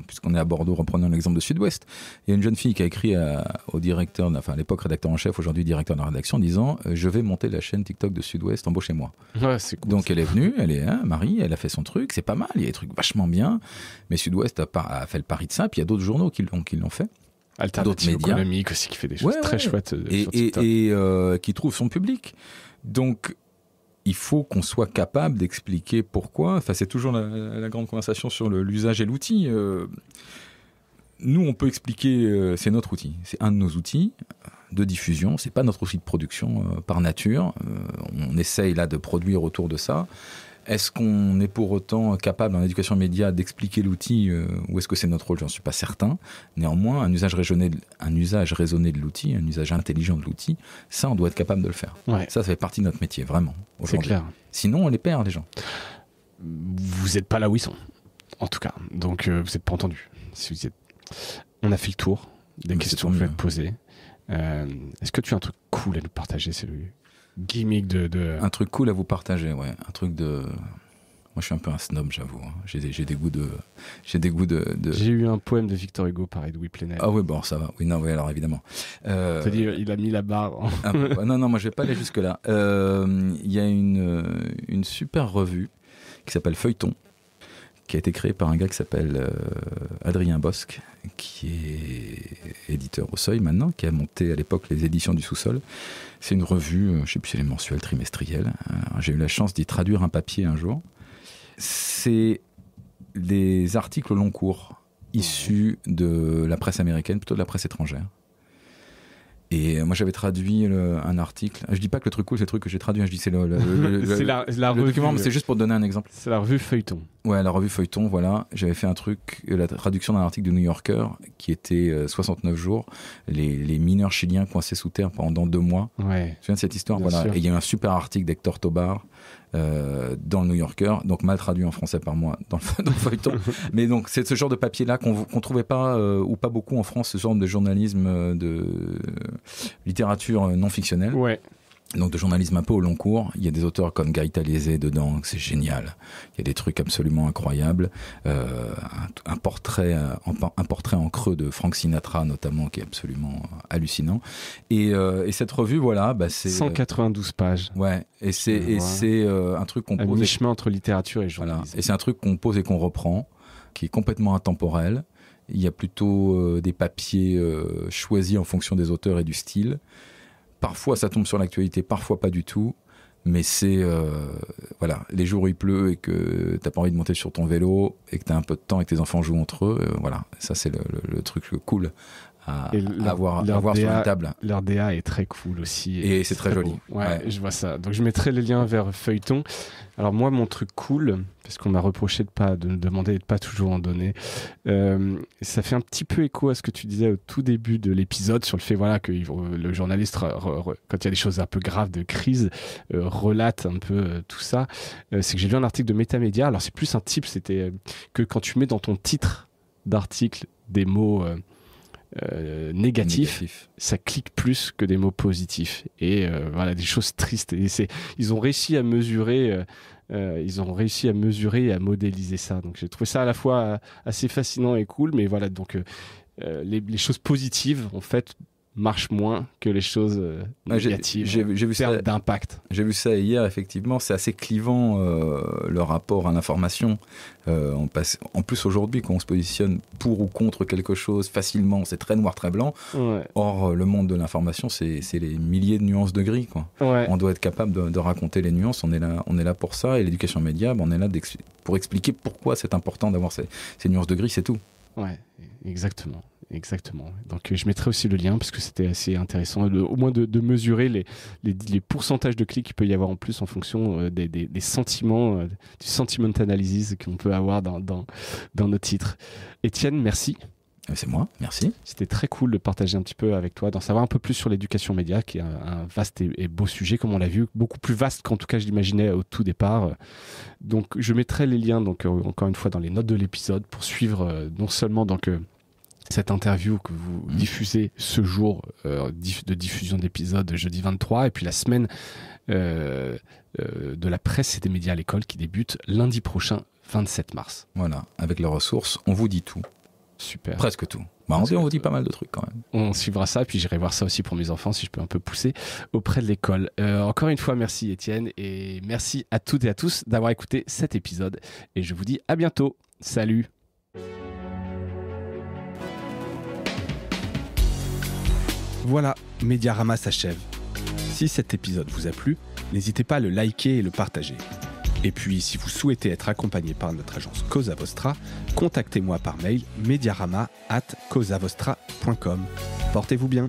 puisqu'on est à Bordeaux, reprenons l'exemple de Sud-Ouest, il y a une jeune fille qui a écrit au directeur, à l'époque rédacteur en chef, aujourd'hui directeur de la rédaction, en disant je vais monter la chaîne TikTok de Sud-Ouest, embauchez-moi. Ouais, c'est cool. Donc elle est venue, Marie, elle a fait son truc, c'est pas mal, il y a des trucs vachement bien, mais Sud-Ouest a fait le pari de ça, puis il y a d'autres journaux qui l'ont fait. Alternative économique aussi qui fait des choses très chouettes sur TikTok. Et qui trouve son public. Donc il faut qu'on soit capable d'expliquer pourquoi. Enfin, c'est toujours la grande conversation sur l'usage et l'outil. Nous, on peut expliquer, c'est notre outil. C'est un de nos outils de diffusion. C'est pas notre outil de production par nature. On essaye là de produire autour de ça. Est-ce qu'on est pour autant capable en éducation média d'expliquer l'outil ou est-ce que c'est notre rôle? J'en suis pas certain. Néanmoins, un usage raisonné de l'outil, un usage intelligent de l'outil, ça, on doit être capable de le faire. Ouais. Ça fait partie de notre métier, vraiment. C'est clair. Sinon, on les perd, les gens. Vous n'êtes pas là où ils sont, en tout cas. Donc, vous n'êtes pas entendu. On a fait le tour des questions que je vais te poser. Est-ce que tu as un truc cool à nous partager? C'est le gimmick de... Un truc cool à vous partager, ouais. Un truc de... Moi, je suis un peu un snob, j'avoue. J'ai des goûts de... J'ai eu un poème de Victor Hugo, pareil, de Whiplenel. Ah oui, bon, ça va. Oui, non, oui, alors évidemment. C'est-à-dire, il a mis la barre. Non, moi, je vais pas aller jusque-là. Il y a une super revue qui s'appelle Feuilleton, qui a été créé par un gars qui s'appelle Adrien Bosque, qui est éditeur au Seuil maintenant, qui a monté à l'époque les éditions du Sous-Sol. C'est une revue, je ne sais plus si elle est mensuelle, trimestrielle. J'ai eu la chance d'y traduire un papier un jour. C'est des articles au long cours issus de la presse américaine, plutôt de la presse étrangère. Et moi, j'avais traduit un article. Je dis pas que le truc cool, c'est le truc que j'ai traduit. Je dis c'est c'est la revue, document, mais c'est juste pour te donner un exemple. C'est la revue Feuilleton. Ouais, la revue Feuilleton, voilà. J'avais fait un truc, la traduction d'un article du New Yorker qui était 69 jours. Les mineurs chiliens coincés sous terre pendant 2 mois. Ouais. Tu viens de cette histoire, Bien voilà. sûr. Et il y a eu un super article d'Hector Tobar dans le New Yorker, donc mal traduit en français par moi dans le feuilleton. Mais donc c'est ce genre de papier-là qu'on trouvait pas ou pas beaucoup en France, ce genre de journalisme de littérature non fictionnelle. Ouais. Donc de journalisme un peu au long cours. Il y a des auteurs comme Guy Talese dedans, c'est génial. Il y a des trucs absolument incroyables. Un portrait en creux de Frank Sinatra notamment, qui est absolument hallucinant. Et cette revue, voilà, c'est 192 pages. Ouais. Et c'est un truc qu'on à pose. mi-chemin entre littérature et journalisme. Voilà. Et c'est un truc qu'on pose et qu'on reprend, qui est complètement intemporel. Il y a plutôt des papiers choisis en fonction des auteurs et du style. Parfois, ça tombe sur l'actualité, parfois pas du tout. Mais c'est, voilà, les jours où il pleut et que t'as pas envie de monter sur ton vélo et que t'as un peu de temps et que tes enfants jouent entre eux, voilà, ça c'est le truc cool à avoir sur une table. Leur DA est très cool aussi. Et c'est très joli. Ouais, je vois ça. Donc je mettrai les liens vers Feuilleton. Alors moi, mon truc cool, parce qu'on m'a reproché de demander et de pas toujours en donner, ça fait un petit peu écho à ce que tu disais au tout début de l'épisode sur le fait que le journaliste, quand il y a des choses un peu graves de crise, relate un peu tout ça. C'est que j'ai lu un article de Métamédia. Alors c'est plus un type, c'était que quand tu mets dans ton titre d'article des mots négatifs, ça clique plus que des mots positifs. Et voilà, des choses tristes. Et ils ont réussi à mesurer. Et à modéliser ça. Donc j'ai trouvé ça à la fois assez fascinant et cool, mais voilà, donc les choses positives en fait marchent moins que les choses négatives. J'ai vu ça d'impact. J'ai vu ça hier, effectivement, c'est assez clivant le rapport à l'information. En plus aujourd'hui, quand on se positionne pour ou contre quelque chose facilement, c'est très noir, très blanc. Ouais. Or, le monde de l'information, c'est les milliers de nuances de gris, quoi. Ouais. On doit être capable de raconter les nuances. On est là pour ça. Et l'éducation média, on est là pour expliquer pourquoi c'est important d'avoir ces nuances de gris, c'est tout. Ouais, exactement. Donc je mettrai aussi le lien parce que c'était assez intéressant au moins de mesurer les pourcentages de clics qu'il peut y avoir en plus en fonction des sentiments, du sentiment analysis qu'on peut avoir dans nos titres. Étienne, merci. C'est moi, merci. C'était très cool de partager un petit peu avec toi, d'en savoir un peu plus sur l'éducation média, qui est un vaste et beau sujet, comme on l'a vu, beaucoup plus vaste qu'en tout cas je l'imaginais au tout départ. Donc je mettrai les liens, donc encore une fois, dans les notes de l'épisode pour suivre non seulement cette interview que vous diffusez ce jour de diffusion d'épisode jeudi 23, et puis la semaine de la presse et des médias à l'école qui débute lundi prochain, 27 mars. Voilà, avec les ressources, on vous dit tout. Super. Presque tout. On vous dit pas mal de trucs quand même. On suivra ça, puis j'irai voir ça aussi pour mes enfants si je peux un peu pousser auprès de l'école. Encore une fois, merci Étienne, et merci à toutes et à tous d'avoir écouté cet épisode. Et je vous dis à bientôt. Salut. Voilà, Mediarama s'achève. Si cet épisode vous a plu, n'hésitez pas à le liker et le partager. Et puis, si vous souhaitez être accompagné par notre agence Cosa Vostra, contactez-moi par mail mediarama@cosavostra.com. Portez-vous bien.